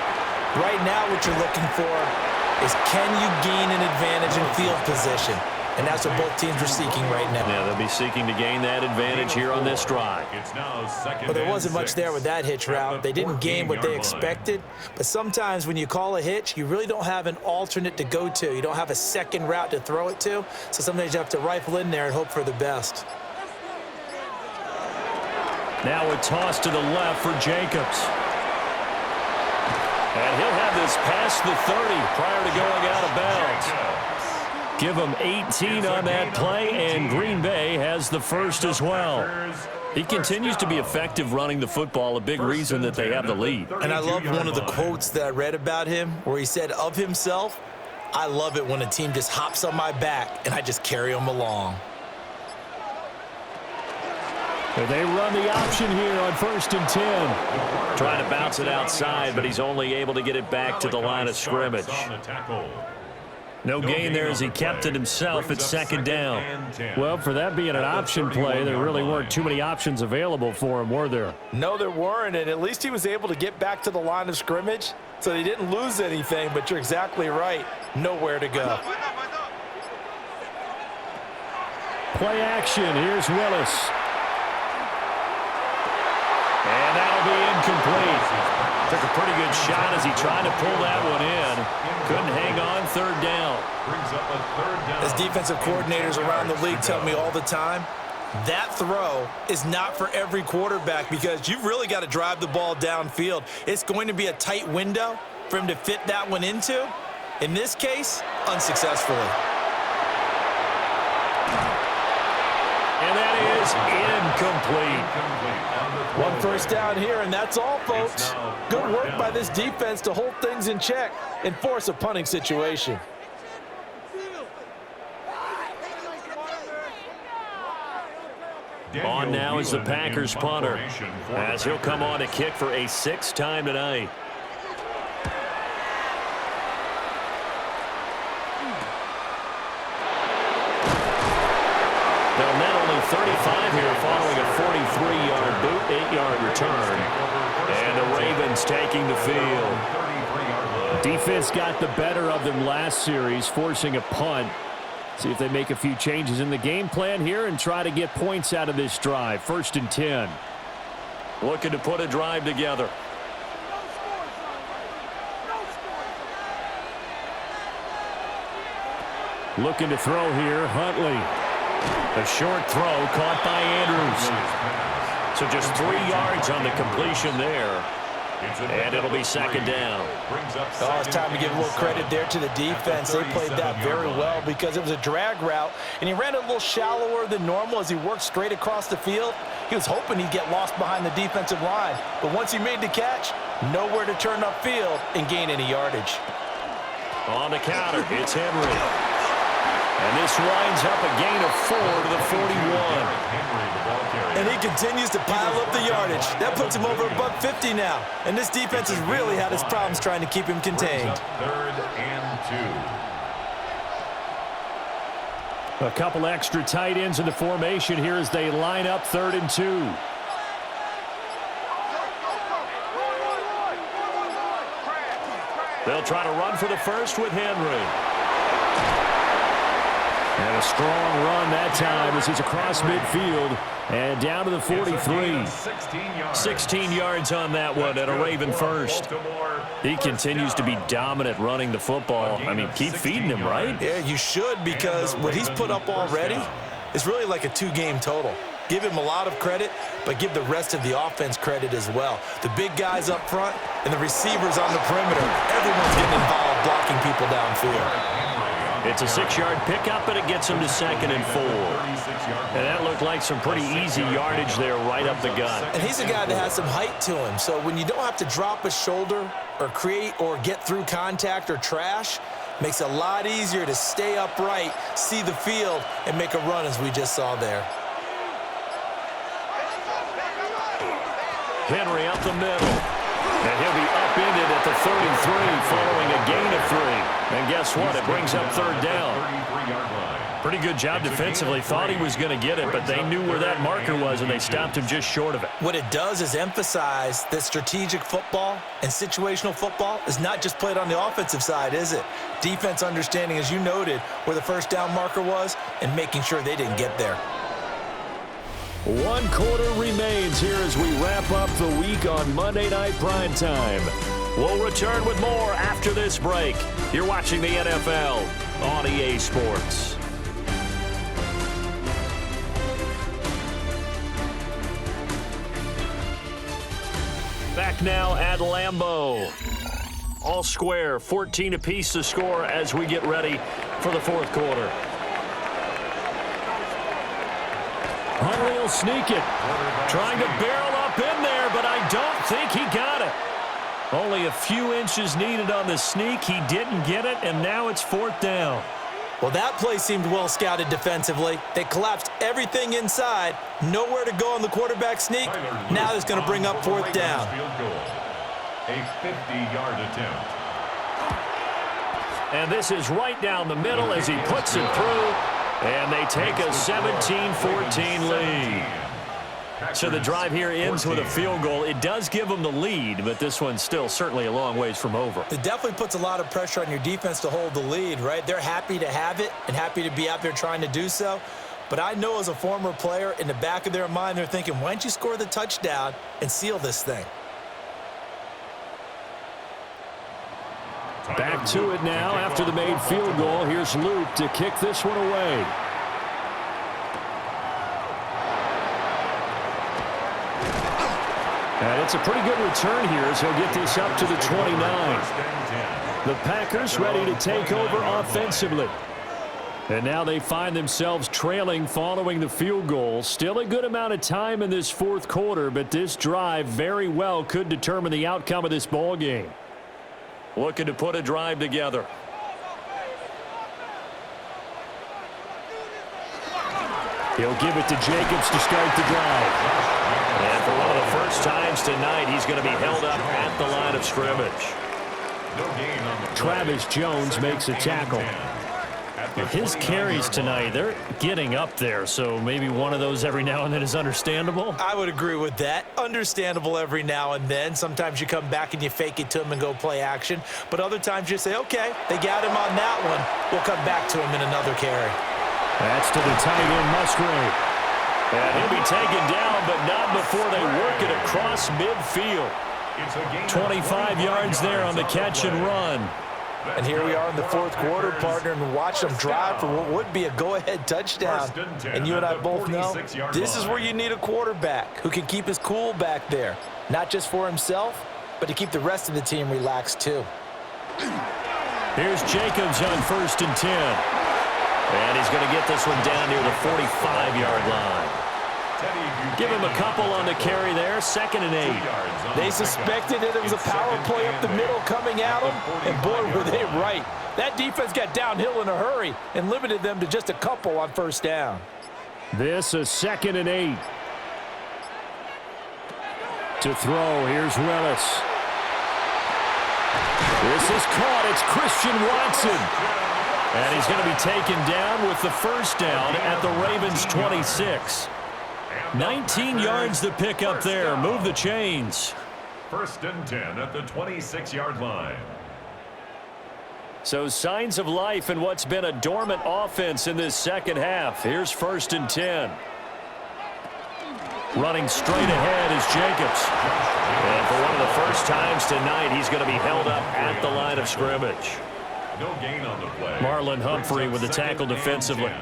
Speaker 3: Right now what you're looking for is can you gain an advantage in field position? And that's what both teams are seeking right now.
Speaker 1: Yeah, they'll be seeking to gain that advantage here on this drive.
Speaker 3: Well, there wasn't much there with that hitch route. They didn't gain what they expected. But sometimes when you call a hitch, you really don't have an alternate to go to. You don't have a second route to throw it to. So sometimes you have to rifle in there and hope for the best.
Speaker 1: Now a toss to the left for Jacobs. And he'll have this past the 30 prior to going out of bounds. Give him 18 on that play, and Green Bay has the first as well. He continues to be effective running the football, a big reason that they have the lead.
Speaker 3: And I love one of the quotes that I read about him where he said of himself, I love it when a team just hops on my back and I just carry them along.
Speaker 4: And they run the option here on 1st and 10.
Speaker 1: Trying to bounce it outside, but he's only able to get it back to the line of scrimmage. No gain there as he kept it himself at 2nd down.
Speaker 4: Well, for that being an option play, there really weren't too many options available for him, were there?
Speaker 3: No, there weren't, and at least he was able to get back to the line of scrimmage, so they didn't lose anything, but you're exactly right. Nowhere to go.
Speaker 4: Play action. Here's Willis.
Speaker 1: Took a pretty good shot as he tried to pull that one in. Couldn't hang on, third down.
Speaker 3: As defensive coordinators around the league tell me all the time, that throw is not for every quarterback because you've really got to drive the ball downfield. It's going to be a tight window for him to fit that one into. In this case, unsuccessfully.
Speaker 1: And that is incomplete.
Speaker 5: One first down here, and that's all, folks. Good work by this defense to hold things in check and force a punting situation.
Speaker 1: On now is the Packers punter, as he'll come on to kick for a sixth time tonight. They'll net only 35 here following a 43-yard boot, 8-yard return. And the Ravens taking the field.
Speaker 4: Defense got the better of them last series, forcing a punt. See if they make a few changes in the game plan here and try to get points out of this drive. 1st and 10.
Speaker 1: Looking to put a drive together.
Speaker 4: Looking to throw here, Huntley.
Speaker 1: A short throw caught by Andrews. So just 3 yards on the completion there. And it'll be second down.
Speaker 5: Oh, it's time to give a little credit there to the defense. They played that very well because it was a drag route, and he ran a little shallower than normal as he worked straight across the field. He was hoping he'd get lost behind the defensive line, but once he made the catch, nowhere to turn upfield and gain any yardage.
Speaker 1: On the counter, it's Henry. And this winds up a gain of 4 to the 41.
Speaker 5: And he continues to pile up the yardage. That puts him over $150 now. And this defense has really had its problems trying to keep him contained.
Speaker 2: 3rd and 2.
Speaker 4: A couple extra tight ends in the formation here as they line up 3rd and 2.
Speaker 1: They'll try to run for the first with Henry.
Speaker 4: And a strong run that time as he's across midfield and down to the 43.
Speaker 1: 16 yards on that one and a Raven first. He continues to be dominant running the football. I mean, keep feeding him, right?
Speaker 3: Yeah, you should, because what he's put up already is really like a 2-game total. Give him a lot of credit, but give the rest of the offense credit as well. The big guys up front and the receivers on the perimeter, everyone's getting involved blocking people downfield.
Speaker 1: It's a 6-yard pickup, and it gets him to 2nd and 4. And that looked like some pretty easy yardage there right up the gut.
Speaker 3: And he's a guy that has some height to him, so when you don't have to drop a shoulder or create or get through contact or trash, makes it a lot easier to stay upright, see the field, and make a run as we just saw there.
Speaker 1: Henry up the middle. And he'll be upended at the 33 following a gain of 3. And guess what? It brings up 3rd down. Pretty good job defensively. Thought he was going to get it, but they knew where that marker was, and they stopped him just short of it.
Speaker 3: What it does is emphasize that strategic football and situational football is not just played on the offensive side, is it? Defense understanding, as you noted, where the first down marker was and making sure they didn't get there.
Speaker 4: 1 quarter remains here as we wrap up the week on Monday Night Primetime.
Speaker 1: We'll return with more after this break. You're watching the NFL on EA Sports. Back now at Lambeau. All square, 14 apiece to score as we get ready for the 4th quarter.
Speaker 4: Huntley will sneak it.
Speaker 1: Trying to barrel up in there, but I don't think he got it. Only a few inches needed on the sneak. He didn't get it, and now it's 4th down.
Speaker 3: Well, that play seemed well scouted defensively. They collapsed everything inside. Nowhere to go on the quarterback sneak. Now it's going to bring up 4th down.
Speaker 2: A 50-yard attempt.
Speaker 1: And this is right down the middle as he puts it through. And they take a 17-14 lead. So the drive here ends with a field goal. It does give them the lead, but this one's still certainly a long ways from over.
Speaker 3: It definitely puts a lot of pressure on your defense to hold the lead, right? They're happy to have it and happy to be out there trying to do so. But I know as a former player, in the back of their mind, they're thinking, why don't you score the touchdown and seal this thing?
Speaker 4: Back to it now after the made field goal. Here's Luke to kick this one away. And it's a pretty good return here as he'll get this up to the 29. The Packers ready to take over offensively. And now they find themselves trailing following the field goal. Still a good amount of time in this fourth quarter, but this drive very well could determine the outcome of this ball game.
Speaker 1: Looking to put a drive together.
Speaker 4: He'll give it to Jacobs to start the drive.
Speaker 1: And for one of the first times tonight, he's going to be held up at the line of scrimmage.
Speaker 4: Travis Jones makes a tackle. His carries tonight, they're getting up there, so maybe one of those every now and then is understandable.
Speaker 3: I would agree with that. Understandable every now and then. Sometimes you come back and you fake it to him and go play action. But other times you say, okay, they got him on that one. We'll come back to him in another carry.
Speaker 4: That's to the tight end, Musgrave.
Speaker 1: And he'll be taken down, but not before they work it across midfield.
Speaker 4: 25 yards there on the catch and run.
Speaker 3: And here we are in the fourth quarter, partner, and watch them drive for what would be a go-ahead touchdown. And you and I both know this is where you need a quarterback who can keep his cool back there, not just for himself, but to keep the rest of the team relaxed too.
Speaker 4: Here's Jacobs on 1st and 10.
Speaker 1: And he's going to get this one down near the 45-yard line. Give him a couple on the carry there, 2nd and 8.
Speaker 3: They suspected that it was a power play up the middle coming at them, and boy, were they right. That defense got downhill in a hurry and limited them to just a couple on 1st down.
Speaker 4: This is 2nd and 8. To throw, here's Willis. This is caught. It's Christian Watson. And he's going to be taken down with the first down at the Ravens' 26. 19 yards to pick up there. Move the chains.
Speaker 2: 1st and 10 at the 26-yard line.
Speaker 1: So signs of life in what's been a dormant offense in this second half. Here's 1st and 10.
Speaker 4: Running straight ahead is Jacobs.
Speaker 1: And for one of the first times tonight, he's going to be held up at the line of scrimmage.
Speaker 2: No gain on the play.
Speaker 4: Marlon Humphrey with the tackle defensively.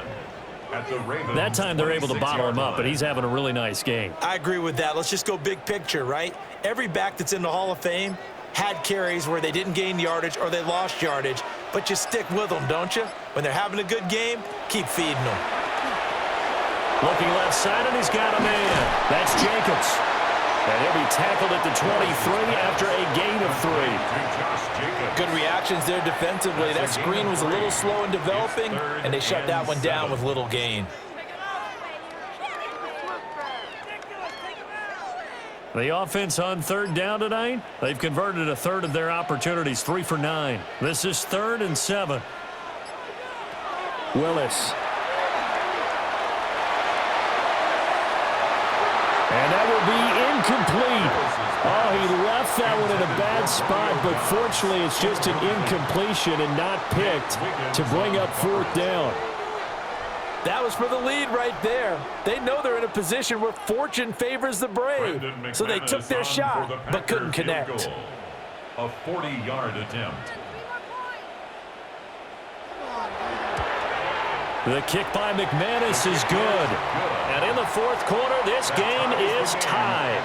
Speaker 4: That time they're able to bottle him up, but he's having a really nice game.
Speaker 3: I agree with that. Let's just go big picture, right? Every back that's in the Hall of Fame had carries where they didn't gain yardage or they lost yardage, but you stick with them, don't you? When they're having a good game, keep feeding them.
Speaker 1: Looking left side, and he's got a man. That's Jacobs. And he'll be tackled at the 23 after a gain of 3.
Speaker 3: Good reactions there defensively. That screen was a little slow in developing, and they shut that one down with little gain.
Speaker 4: The offense on 3rd down tonight, they've converted a third of their opportunities, 3 for 9. This is 3rd and 7. Willis. And that will be incomplete. Oh, he left that one in a bad spot, but fortunately it's just an incompletion and not picked to bring up 4th down.
Speaker 3: That was for the lead right there. They know they're in a position where fortune favors the brave. So they took their shot, but couldn't connect.
Speaker 2: A 40-yard attempt.
Speaker 4: The kick by McManus is good.
Speaker 1: And in the fourth quarter, this game is tied.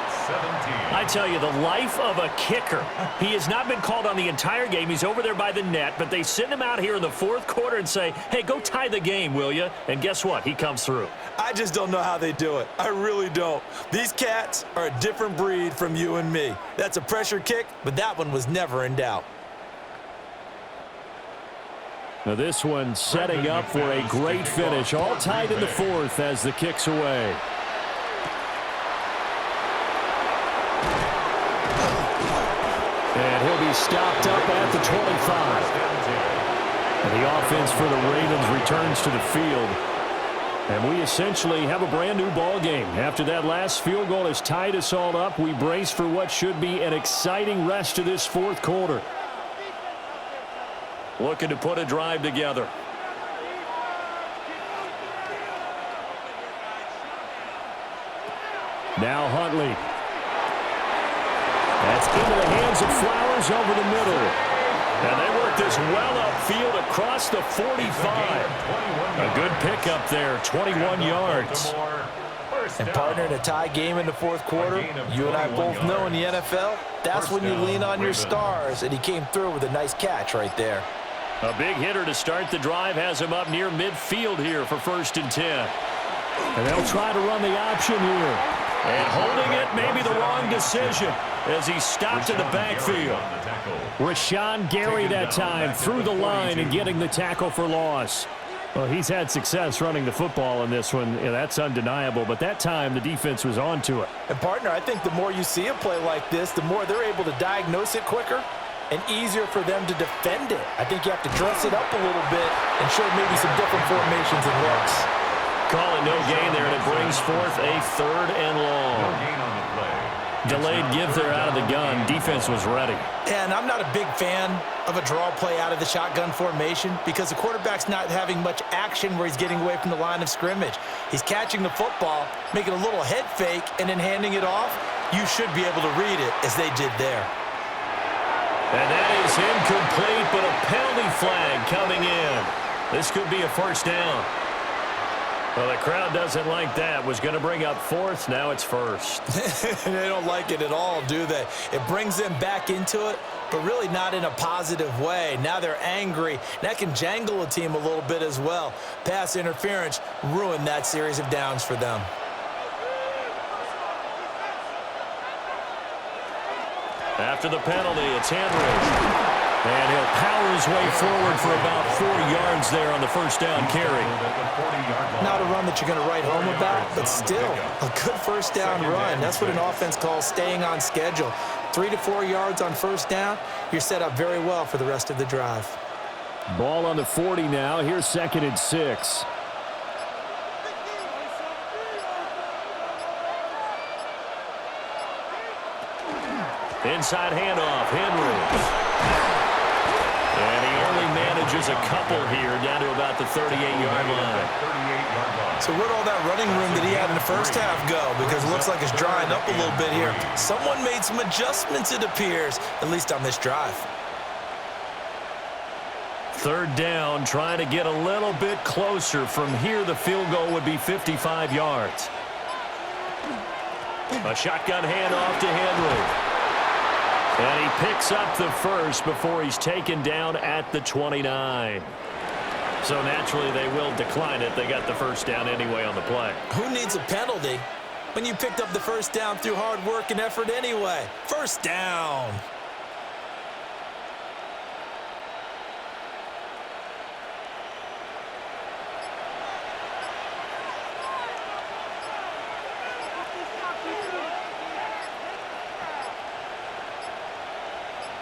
Speaker 2: I
Speaker 1: tell you, the life of a kicker. He has not been called on the entire game. He's over there by the net, but they send him out here in the fourth quarter and say, hey, go tie the game, will you? And guess what? He comes through.
Speaker 3: I just don't know how they do it. I really don't. These cats are a different breed from you and me. That's a pressure kick, but that one was never in doubt.
Speaker 4: Now this one setting up for a great finish. All tied in the fourth as the kick's away. And he'll be stopped up at the 25. And the offense for the Ravens returns to the field. And we essentially have a brand new ball game. After that last field goal has tied us all up, we brace for what should be an exciting rest to this fourth quarter.
Speaker 1: Looking to put a drive together.
Speaker 4: Now Huntley. That's into the hands of Flowers over the middle.
Speaker 1: And they work get this well upfield across the 45. A good pickup there, 21 yards.
Speaker 5: And partner, in a tie game in the fourth quarter, you and I both know in the NFL, that's when you lean on your stars, and he came through with a nice catch right there.
Speaker 1: A big hitter to start the drive has him up near midfield here for 1st and 10.
Speaker 4: And they'll try to run the option here.
Speaker 1: And holding it, maybe the wrong decision as he stopped in the backfield.
Speaker 4: Rashawn Gary that time through the line and getting the tackle for loss. Well, he's had success running the football in this one. Yeah, that's undeniable. But that time, the defense was on to it.
Speaker 5: And, partner, I think the more you see a play like this, the more they're able to diagnose it quicker and easier for them to defend it. I think you have to dress it up a little bit and show maybe some different formations and looks.
Speaker 1: Call it no gain there, and it brings forth a 3rd and long.
Speaker 2: No gain on the play.
Speaker 1: Delayed give there out of the gun. Defense was ready.
Speaker 5: And I'm not a big fan of a draw play out of the shotgun formation because the quarterback's not having much action where he's getting away from the line of scrimmage. He's catching the football, making a little head fake, and then handing it off. You should be able to read it as they did there.
Speaker 1: And that is incomplete, but a penalty flag coming in. This could be a 1st down. Well, the crowd doesn't like that. Was going to bring up 4th. Now it's 1st.
Speaker 5: They don't like it at all, do they? It brings them back into it, but really not in a positive way. Now they're angry. That can jangle a team a little bit as well. Pass interference ruined that series of downs for them.
Speaker 1: After the penalty, it's Henry. And he'll power his way forward for about 4 yards there on the 1st down carry.
Speaker 5: Not a run that you're going to write home about, but still a good 1st down run. That's what an offense calls staying on schedule. 3 to 4 yards on 1st down, you're set up very well for the rest of the drive.
Speaker 4: Ball on the 40 now. Here's 2nd and 6.
Speaker 1: Inside handoff, Henry. And he only manages a couple here down to about the 38-yard line.
Speaker 5: So where'd all that running room that he had in the first half go? Because it looks like it's drying up a little bit here. Someone made some adjustments, it appears, at least on this drive.
Speaker 1: 3rd down, trying to get a little bit closer. From here, the field goal would be 55 yards. A shotgun handoff to Henry. And he picks up the 1st before he's taken down at the 29. So naturally they will decline it. They got the 1st down anyway on the play.
Speaker 5: Who needs a penalty when you picked up the 1st down through hard work and effort anyway? 1st down.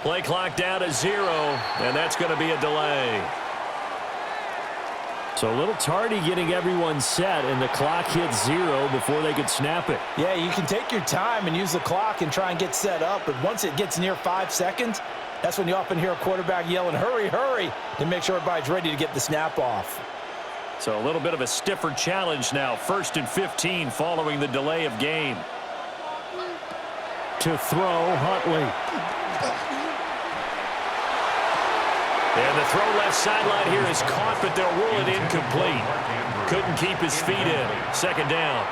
Speaker 1: Play clock down to 0, and that's going to be a delay.
Speaker 4: So a little tardy getting everyone set, and the clock hits 0 before they could snap it.
Speaker 5: Yeah, you can take your time and use the clock and try and get set up, but once it gets near 5 seconds, that's when you often hear a quarterback yelling, hurry, hurry, to make sure everybody's ready to get the snap off.
Speaker 1: So a little bit of a stiffer challenge now. 1st and 15 following the delay of game.
Speaker 4: To throw, Huntley.
Speaker 1: And the throw left sideline here is caught, but they'll rule it incomplete. Couldn't keep his feet in. 2nd down.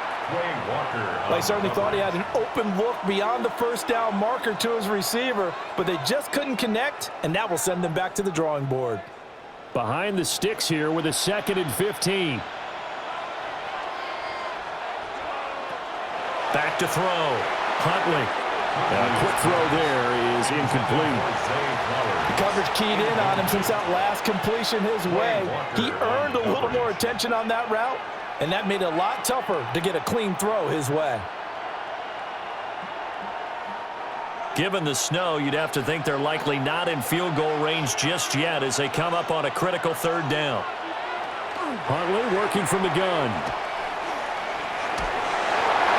Speaker 5: They certainly thought he had an open look beyond the 1st down marker to his receiver, but they just couldn't connect, and that will send them back to the drawing board.
Speaker 4: Behind the sticks here with a 2nd and 15.
Speaker 1: Back to throw.
Speaker 4: Huntley. A quick throw there is incomplete.
Speaker 5: The coverage keyed in on him since that last completion his way. He earned a little more attention on that route, and that made it a lot tougher to get a clean throw his way.
Speaker 1: Given the snow, you'd have to think they're likely not in field goal range just yet as they come up on a critical 3rd down.
Speaker 4: Huntley working from the gun.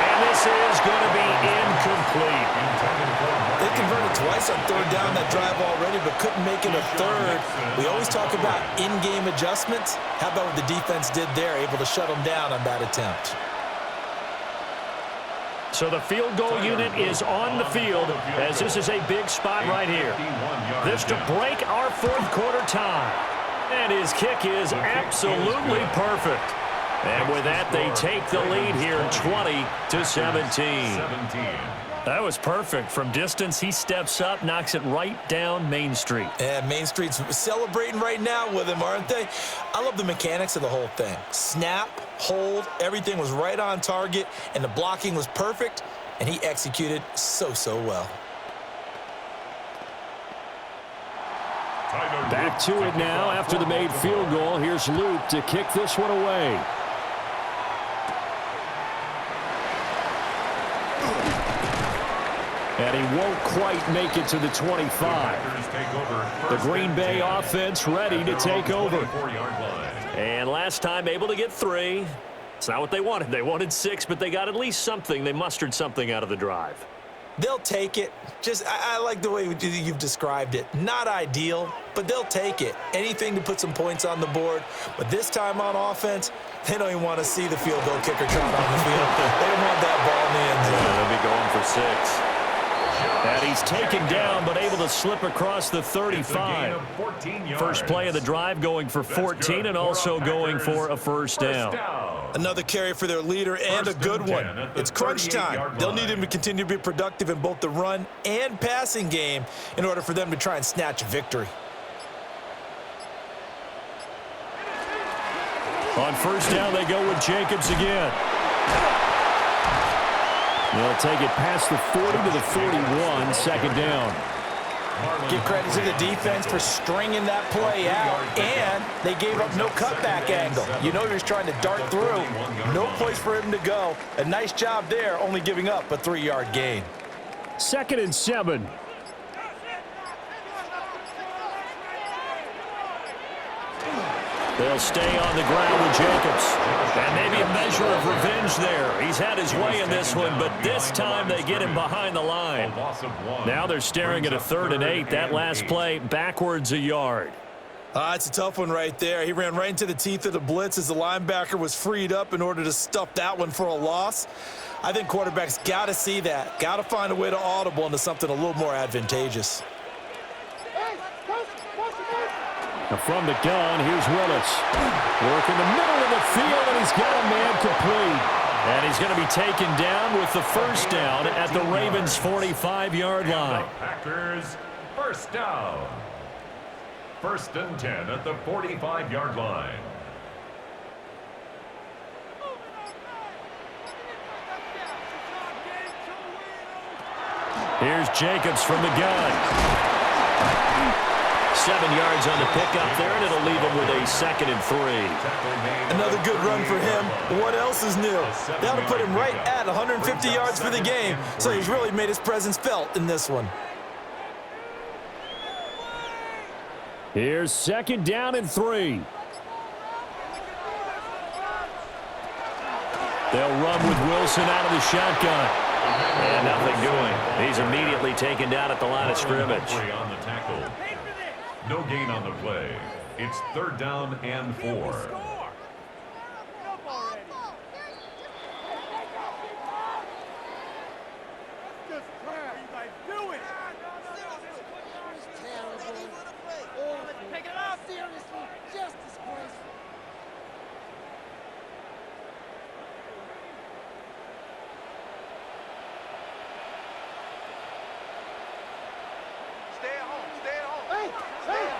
Speaker 1: And this is going to be incomplete.
Speaker 5: They converted twice on 3rd down that drive already, but couldn't make it a 3rd. We always talk about in-game adjustments. How about what the defense did there, able to shut them down on that attempt?
Speaker 1: So the field goal unit is on the field as this is a big spot right here. This to break our fourth quarter tie. And his kick is absolutely perfect. And with that, they take the lead here 20-17. That was perfect. From distance, he steps up, knocks it right down Main Street.
Speaker 3: And Main Street's celebrating right now with him, aren't they? I love the mechanics of the whole thing. Snap, hold, everything was right on target, and the blocking was perfect, and he executed so well.
Speaker 4: Back to it now after the made field goal. Here's Luke to kick this one away. And he won't quite make it to the 25. The Green Bay offense ready to take over.
Speaker 1: And last time able to get 3. It's not what they wanted. They wanted 6, but they got at least something. They mustered something out of the drive.
Speaker 3: They'll take it. I like the way you've described it. Not ideal, but they'll take it. Anything to put some points on the board. But this time on offense, they don't even want to see the field goal kicker trot on the field. They don't want that ball in the end zone.
Speaker 1: They'll be going for 6. And he's taken down, but able to slip across the 35. First play of the drive going for 14 and also going for a first down.
Speaker 3: Another carry for their leader and a good one. It's crunch time. They'll need him to continue to be productive in both the run and passing game in order for them to try and snatch a victory.
Speaker 4: On first down, they go with Jacobs again. They'll take it past the 40 to the 41, second down.
Speaker 5: Give credit to the defense for stringing that play out, and they gave up no cutback angle. You know he was trying to dart through. No place for him to go. A nice job there, only giving up a 3-yard gain.
Speaker 4: 2nd and 7.
Speaker 1: They'll stay on the ground with Jacobs. And maybe a measure of revenge there. He's had his way in this one, but this time they get him behind the line. Now they're staring at a 3rd and 8. That last play backwards a yard.
Speaker 3: It's a tough one right there. He ran right into the teeth of the blitz as the linebacker was freed up in order to stuff that one for a loss. I think quarterbacks got to see that. Got to find a way to audible into something a little more advantageous.
Speaker 4: From the gun, here's Willis. Work in the middle of the field, and he's got a man complete.
Speaker 1: And he's going to be taken down with the first down at the Ravens' 45-yard line.
Speaker 2: Packers first down. 1st and 10 at the 45-yard line.
Speaker 1: Here's Jacobs from the gun. 7 yards on the pickup there, and it'll leave him with a 2nd and 3.
Speaker 3: Another good run for him. What else is new? That'll put him right at 150 yards for the game, so he's really made his presence felt in this one.
Speaker 4: Here's 2nd down and 3.
Speaker 1: They'll run with Wilson out of the shotgun. And nothing doing. He's immediately taken down at the line of scrimmage.
Speaker 2: On the tackle. No gain on the play. It's 3rd down and 4.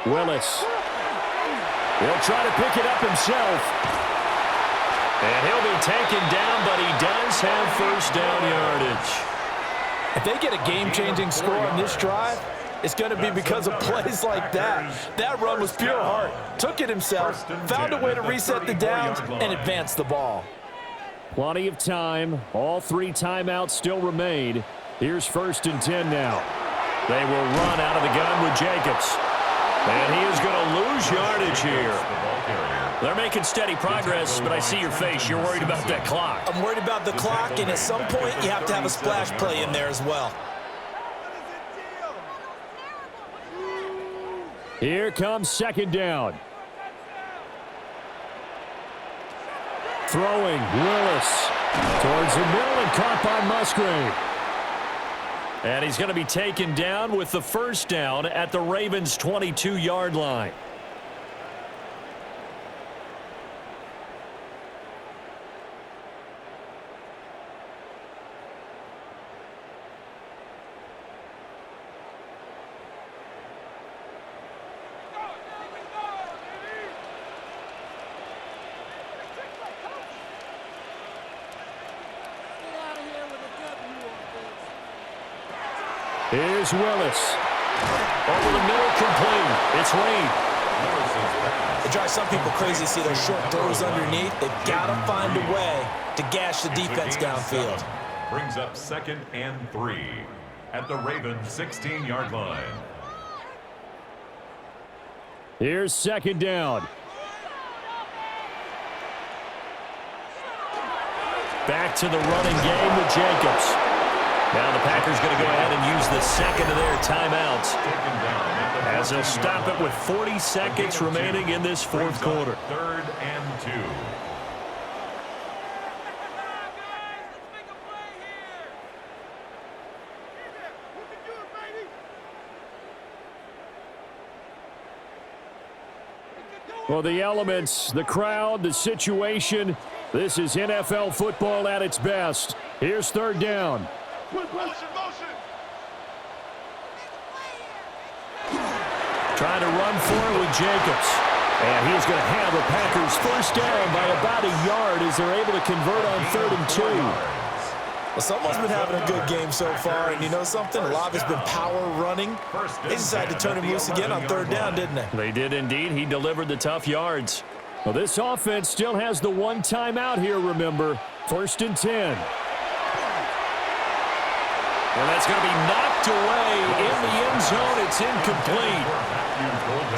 Speaker 4: Willis. He'll try to pick it up himself.
Speaker 1: And he'll be taken down, but he does have first down yardage.
Speaker 5: If they get a game-changing score on this drive, it's going to be because of plays like that. That run was pure heart. Took it himself, found a way to reset the downs, and advance the ball.
Speaker 4: Plenty of time. All 3 timeouts still remain. Here's 1st and 10 now.
Speaker 1: They will run out of the gun with Jacobs. And he is going to lose yardage here. They're making steady progress, but I see your face. You're worried about that clock.
Speaker 3: I'm worried about the clock, and at some point, you have to have a splash play in there as well.
Speaker 4: Here comes 2nd down. Throwing, Willis. Towards the middle and caught by Musgrave.
Speaker 1: And he's going to be taken down with the first down at the Ravens' 22-yard line.
Speaker 4: Here's Willis.
Speaker 1: Over the middle, complete. It's Reed.
Speaker 5: It drives some people crazy to see those short throws underneath. They've got to find a way to gash the defense downfield.
Speaker 2: Brings up 2nd and 3 at the Ravens' 16-yard line.
Speaker 4: Here's 2nd down.
Speaker 1: Back to the running game with Jacobs. Now the Packers going to go ahead and use the second of their timeouts as they'll stop it with 40 seconds remaining in this fourth quarter.
Speaker 2: 3rd and 2.
Speaker 4: Well, the elements, the crowd, the situation, this is NFL football at its best. Here's 3rd down.
Speaker 1: Trying to run for it with Jacobs. And he's going to have the Packers first down by about a yard as they're able to convert on 3rd and 2.
Speaker 5: Well, someone's been having a good game so far, and you know something? A lot of it's been power running. They decided to turn him loose again on 3rd down, didn't they?
Speaker 1: They did indeed. He delivered the tough yards.
Speaker 4: Well, this offense still has the one timeout here, remember. 1st and 10.
Speaker 1: And that's going to be knocked away in the end zone. It's incomplete.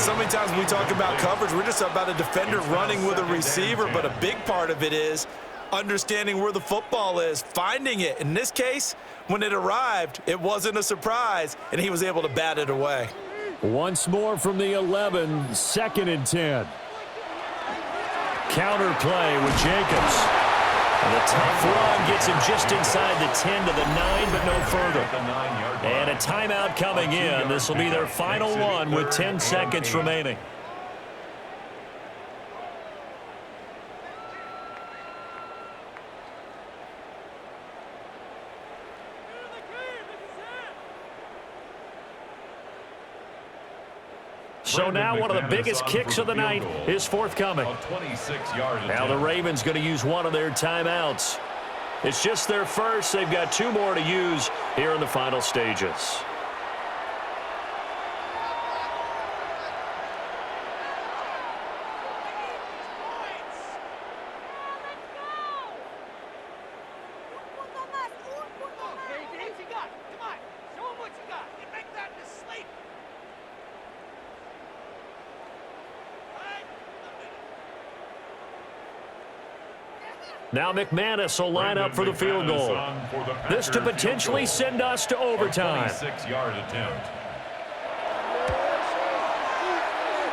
Speaker 5: So many times when we talk about coverage, we're just about a defender running with a receiver, but a big part of it is understanding where the football is, finding it. In this case, when it arrived, it wasn't a surprise, and he was able to bat it away.
Speaker 4: Once more from the 11, 2nd and 10.
Speaker 1: Counter play with Jacobs. And the tough run gets him just inside the 10 to the 9, but no further. And a timeout coming in. This will be their final one with 10 seconds remaining. So now one of the biggest kicks of the night is forthcoming. Now the Ravens going to use one of their timeouts. It's just their first. They've got 2 more to use here in the final stages. Now McManus will line up for the field goal. This to potentially send us to overtime.
Speaker 2: 26-yard attempt.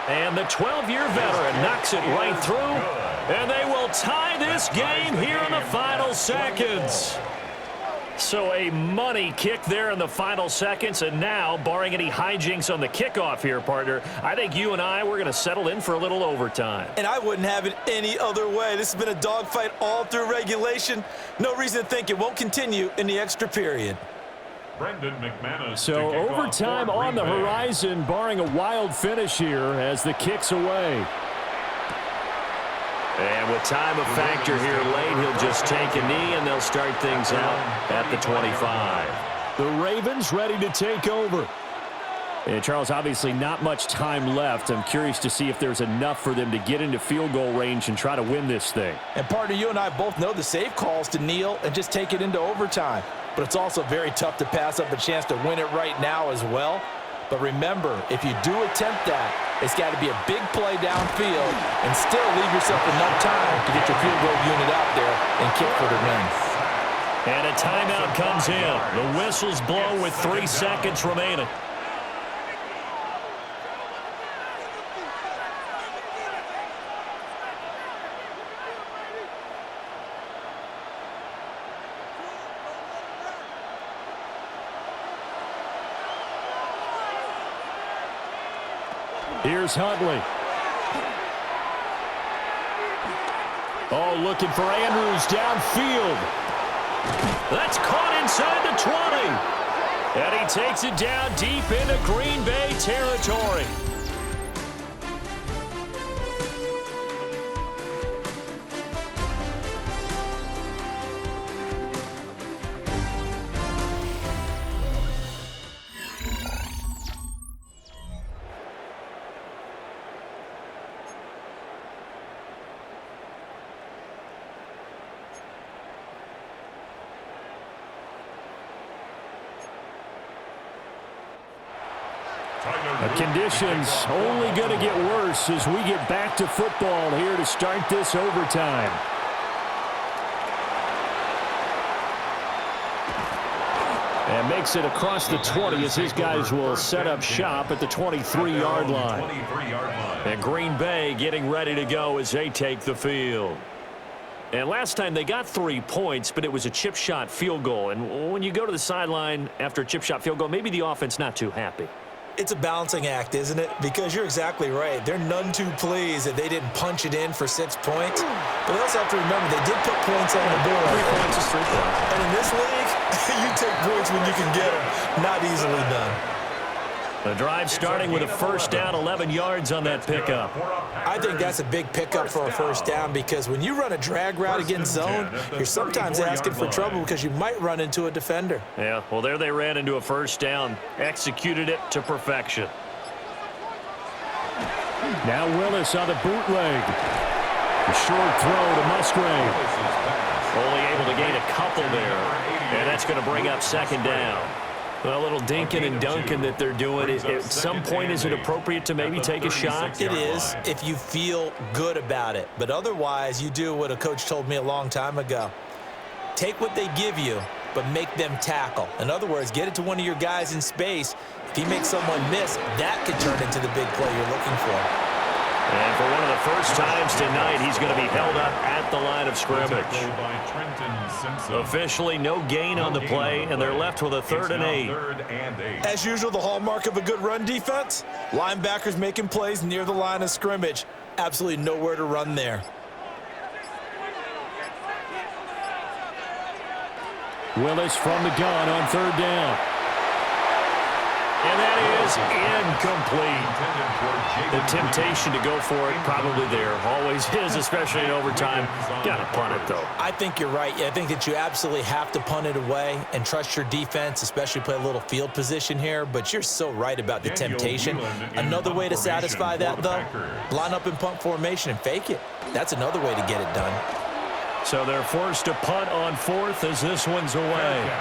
Speaker 1: And the 12-year veteran knocks it right through. And they will tie this game here in the final seconds. So a money kick there in the final seconds. And now, barring any hijinks on the kickoff here, partner, I think you and I, we're going to settle in for a little overtime.
Speaker 5: And I wouldn't have it any other way. This has been a dogfight all through regulation. No reason to think it won't continue in the extra period.
Speaker 2: Brendan McManus.
Speaker 4: So overtime on the horizon, barring a wild finish here as the kick's away.
Speaker 1: And with time a factor here late, he'll just take a knee, and they'll start things out at the 25.
Speaker 4: The Ravens ready to take over. And Charles, obviously not much time left. I'm curious to see if there's enough for them to get into field goal range and try to win this thing.
Speaker 5: And partner, you and I both know the safe calls to kneel and just take it into overtime. But it's also very tough to pass up a chance to win it right now as well. But remember, if you do attempt that, it's got to be a big play downfield and still leave yourself enough time to get your field goal unit out there and kick for the win.
Speaker 1: And a timeout comes in. The whistle's blown with 3 seconds remaining.
Speaker 4: Here's Huntley. Oh, looking for Andrews downfield.
Speaker 1: That's caught inside the 20. And he takes it down deep into Green Bay territory.
Speaker 4: The conditions only going to get worse as we get back to football here to start this overtime. And makes it across the 20 as his guys will set up shop at the 23-yard line.
Speaker 1: And Green Bay getting ready to go as they take the field. And last time they got 3 points, but it was a chip shot field goal. And when you go to the sideline after a chip shot field goal, maybe the offense not too happy.
Speaker 3: It's a balancing act, isn't it? Because you're exactly right. They're none too pleased that they didn't punch it in for 6 points. But they also have to remember they did put points on the board.
Speaker 1: 3 points is 3 points.
Speaker 3: And in this league, you take points when you can get them. Not easily done.
Speaker 1: The drive starting with a first down, 11 yards on that pickup.
Speaker 3: I think that's a big pickup for a first down because when you run a drag route against zone, you're sometimes asking for trouble because you might run into a defender.
Speaker 1: Yeah, well, there they ran into a first down. Executed it to perfection.
Speaker 4: Now Willis on the bootleg. A short throw to Musgrave.
Speaker 1: Only able to gain a couple there. And that's going to bring up second down. A little dinking and dunking that they're doing. At some point, is it appropriate to maybe take a shot?
Speaker 3: It is if you feel good about it. But otherwise, you do what a coach told me a long time ago. Take what they give you, but make them tackle. In other words, get it to one of your guys in space. If he makes someone miss, that could turn into the big play you're looking for.
Speaker 1: And for one of the first times tonight, he's going to be held up at the line of scrimmage. Officially, no gain on the play, and they're left with a 3rd and 8.
Speaker 3: As usual, the hallmark of a good run defense, linebackers making plays near the line of scrimmage. Absolutely nowhere to run there.
Speaker 4: Willis from the gun on 3rd down.
Speaker 1: And that is incomplete. The temptation to go for it probably there. Always is, especially in overtime. Got to punt it, though.
Speaker 3: I think you're right. I think that you absolutely have to punt it away and trust your defense, especially play a little field position here. But you're so right about the temptation. Another way to satisfy that, though, line up in punt formation and fake it. That's another way to get it done.
Speaker 1: So they're forced to punt on 4th as this one's away.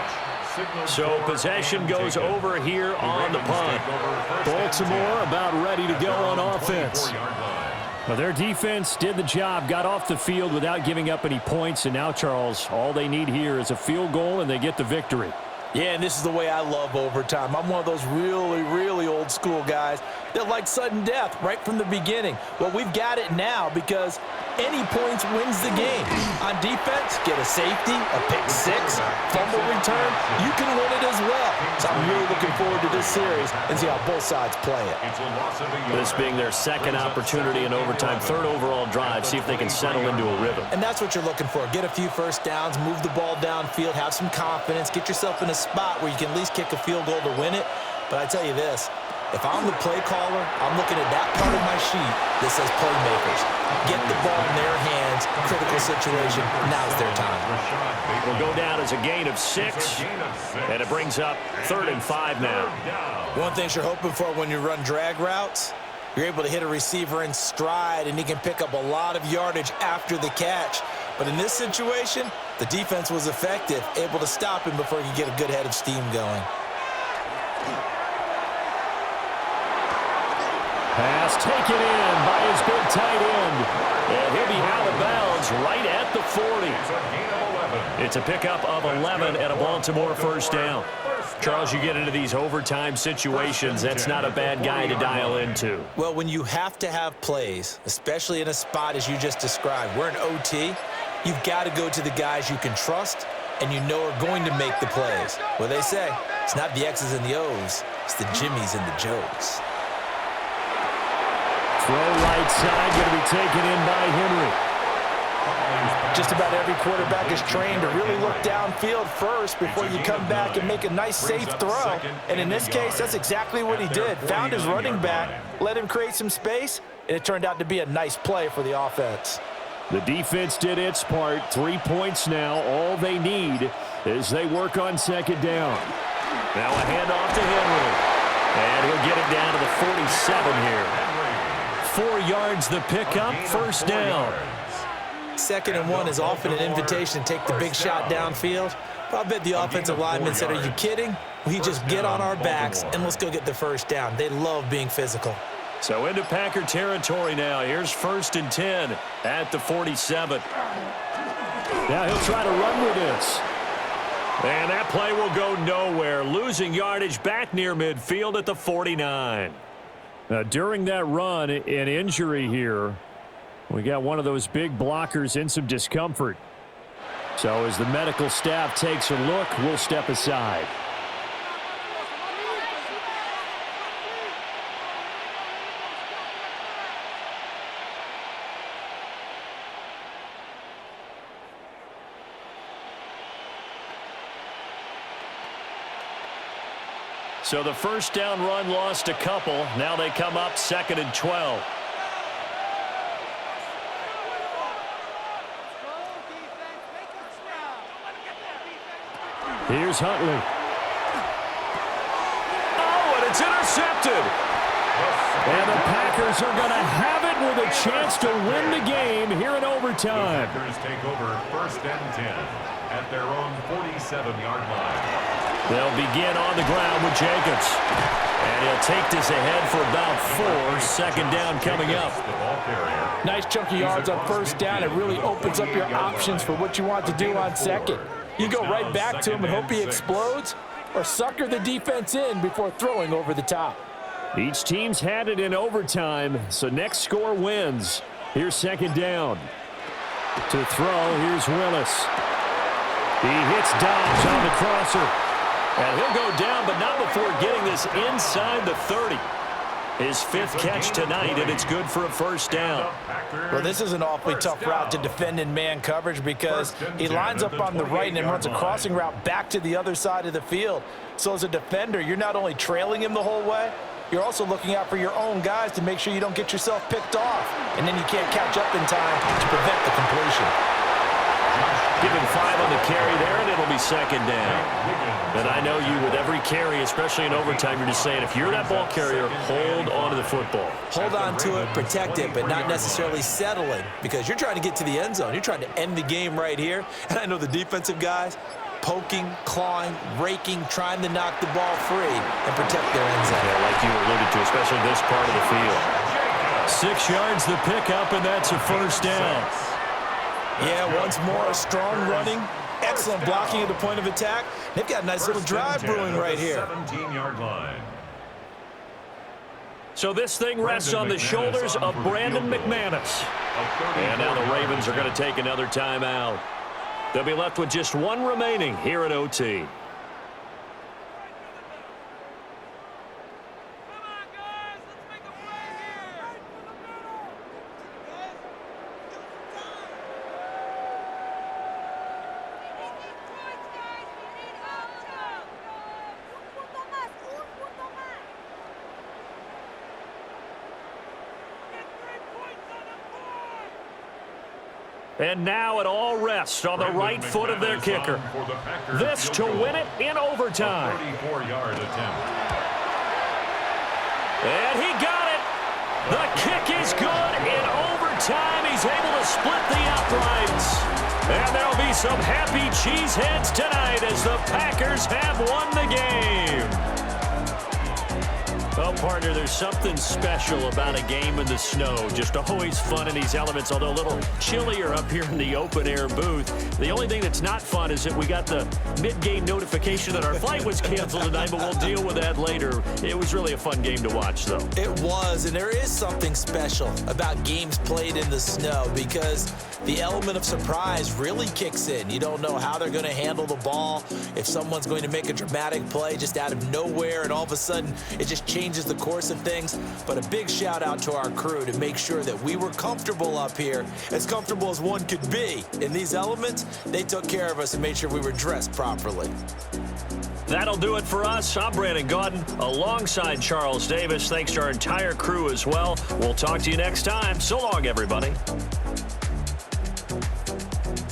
Speaker 1: So possession goes over here on the punt.
Speaker 4: Baltimore about ready to go on offense. Well, their defense did the job, got off the field without giving up any points, and now, Charles, all they need here is a field goal, and they get the victory.
Speaker 3: Yeah, and this is the way I love overtime. I'm one of those really, really old school guys that like sudden death right from the beginning. Well, we've got it now because any points wins the game. On defense, get a safety, a pick six, fumble return, you can win it as well. So I'm really looking forward to this series and see how both sides play it.
Speaker 1: This being their second opportunity in overtime, 3rd overall drive, see if they can settle into a rhythm.
Speaker 3: And that's what you're looking for. Get a few first downs, move the ball downfield, have some confidence, get yourself in a spot where you can at least kick a field goal to win it. But I tell you this, if I'm the play caller, I'm looking at that part of my sheet that says playmakers. Get the ball in their hands, critical situation, now's their time.
Speaker 1: Will go down as a gain of 6, and it brings up 3rd and 5 now.
Speaker 3: One thing you're hoping for when you run drag routes, you're able to hit a receiver in stride, and he can pick up a lot of yardage after the catch. But in this situation, the defense was effective, able to stop him before he could get a good head of steam going.
Speaker 4: Pass taken in by his big tight end.
Speaker 1: And he'll be out of bounds right at the 40. It's a pickup of 11 and a Baltimore first down. Charles, you get into these overtime situations, that's not a bad guy to dial into.
Speaker 3: Well, when you have to have plays, especially in a spot as you just described, we're in OT, you've got to go to the guys you can trust and you know are going to make the plays. Well, they say it's not the X's and the O's, it's the Jimmies and the Joes.
Speaker 4: Throw right side, going to be taken in by Henry.
Speaker 5: Just about every quarterback is trained to really look downfield first before you come back and make a nice, safe throw. And in this case, that's exactly what he did. Found his running back, let him create some space, and it turned out to be a nice play for the offense.
Speaker 4: The defense did its part. 3 points now. All they need as they work on second down.
Speaker 1: Now a handoff to Henry. And he'll get it down to the 47 here. 4 yards the pickup, first down.
Speaker 3: 2nd and 1 is often an invitation to take the big shot downfield. But I bet the offensive lineman said, are you kidding? We just get on our backs and let's go get the first down. They love being physical.
Speaker 1: So into Packer territory now. Here's 1st and 10 at the 47.
Speaker 4: Now he'll try to run with this.
Speaker 1: And that play will go nowhere. Losing yardage back near midfield at the 49.
Speaker 4: Now, during that run, an injury here. We got one of those big blockers in some discomfort. So as the medical staff takes a look, we'll step aside.
Speaker 1: So the first down run lost a couple. Now they come up 2nd and 12.
Speaker 4: Here's Huntley.
Speaker 1: Oh, and it's intercepted.
Speaker 4: And the Packers are going to have it with a chance to win the game here in overtime.
Speaker 2: The Packers take over 1st and 10 at their own 47-yard line.
Speaker 1: They'll begin on the ground with Jacobs. And he'll take this ahead for about 4. Second down coming up.
Speaker 5: Nice chunky yards on 1st down. It really opens up your options for what you want to do on 2nd. You go right back to him and hope he explodes, or sucker the defense in before throwing over the top.
Speaker 4: Each team's had it in overtime, so next score wins. Here's 2nd down. To throw, here's Willis. He hits Dobbs on the crosser.
Speaker 1: And he'll go down, but not before getting this inside the 30. His 5th catch tonight, and it's good for a first down.
Speaker 5: Well, this is an awfully tough route to defend in man coverage because he lines up on the right and then runs a crossing route back to the other side of the field. So as a defender, you're not only trailing him the whole way, you're also looking out for your own guys to make sure you don't get yourself picked off. And then you can't catch up in time to prevent the completion.
Speaker 1: Give him 5 on the carry there, and it'll be 2nd down. And I know you, with every carry, especially in overtime, you're just saying, if you're that ball carrier, hold on to the football.
Speaker 3: Hold on to it, protect it, but not necessarily settling, because you're trying to get to the end zone. You're trying to end the game right here. And I know the defensive guys poking, clawing, raking, trying to knock the ball free and protect their end zone.
Speaker 1: Yeah, like you alluded to, especially this part of the field. 6 yards the pickup, and that's a first down.
Speaker 3: Yeah, once more, strong running, excellent blocking at the point of attack. They've got a nice little drive brewing right here.
Speaker 2: 17-yard line.
Speaker 1: So this thing rests on the shoulders of Brandon McManus. And now the Ravens are going to take another timeout. They'll be left with just 1 remaining here at OT. And now it all rests on the right foot of their kicker. This to win it in overtime.
Speaker 2: 34-yard attempt.
Speaker 1: And he got it. The kick is good in overtime. He's able to split the uprights. And there'll be some happy cheeseheads tonight as the Packers have won the game. Well, partner, there's something special about a game in the snow. Just always fun in these elements, although a little chillier up here in the open-air booth. The only thing that's not fun is that we got the mid-game notification that our flight was canceled tonight, but we'll deal with that later. It was really a fun game to watch, though.
Speaker 3: It was, and there is something special about games played in the snow because the element of surprise really kicks in. You don't know how they're going to handle the ball, if someone's going to make a dramatic play just out of nowhere, and all of a sudden it just changes changes the course of things. But a big shout out to our crew to make sure that we were comfortable up here, as comfortable as one could be. In these elements, they took care of us and made sure we were dressed properly.
Speaker 1: That'll do it for us. I'm Brandon Gaudin alongside Charles Davis. Thanks to our entire crew as well. We'll talk to you next time. So long, everybody.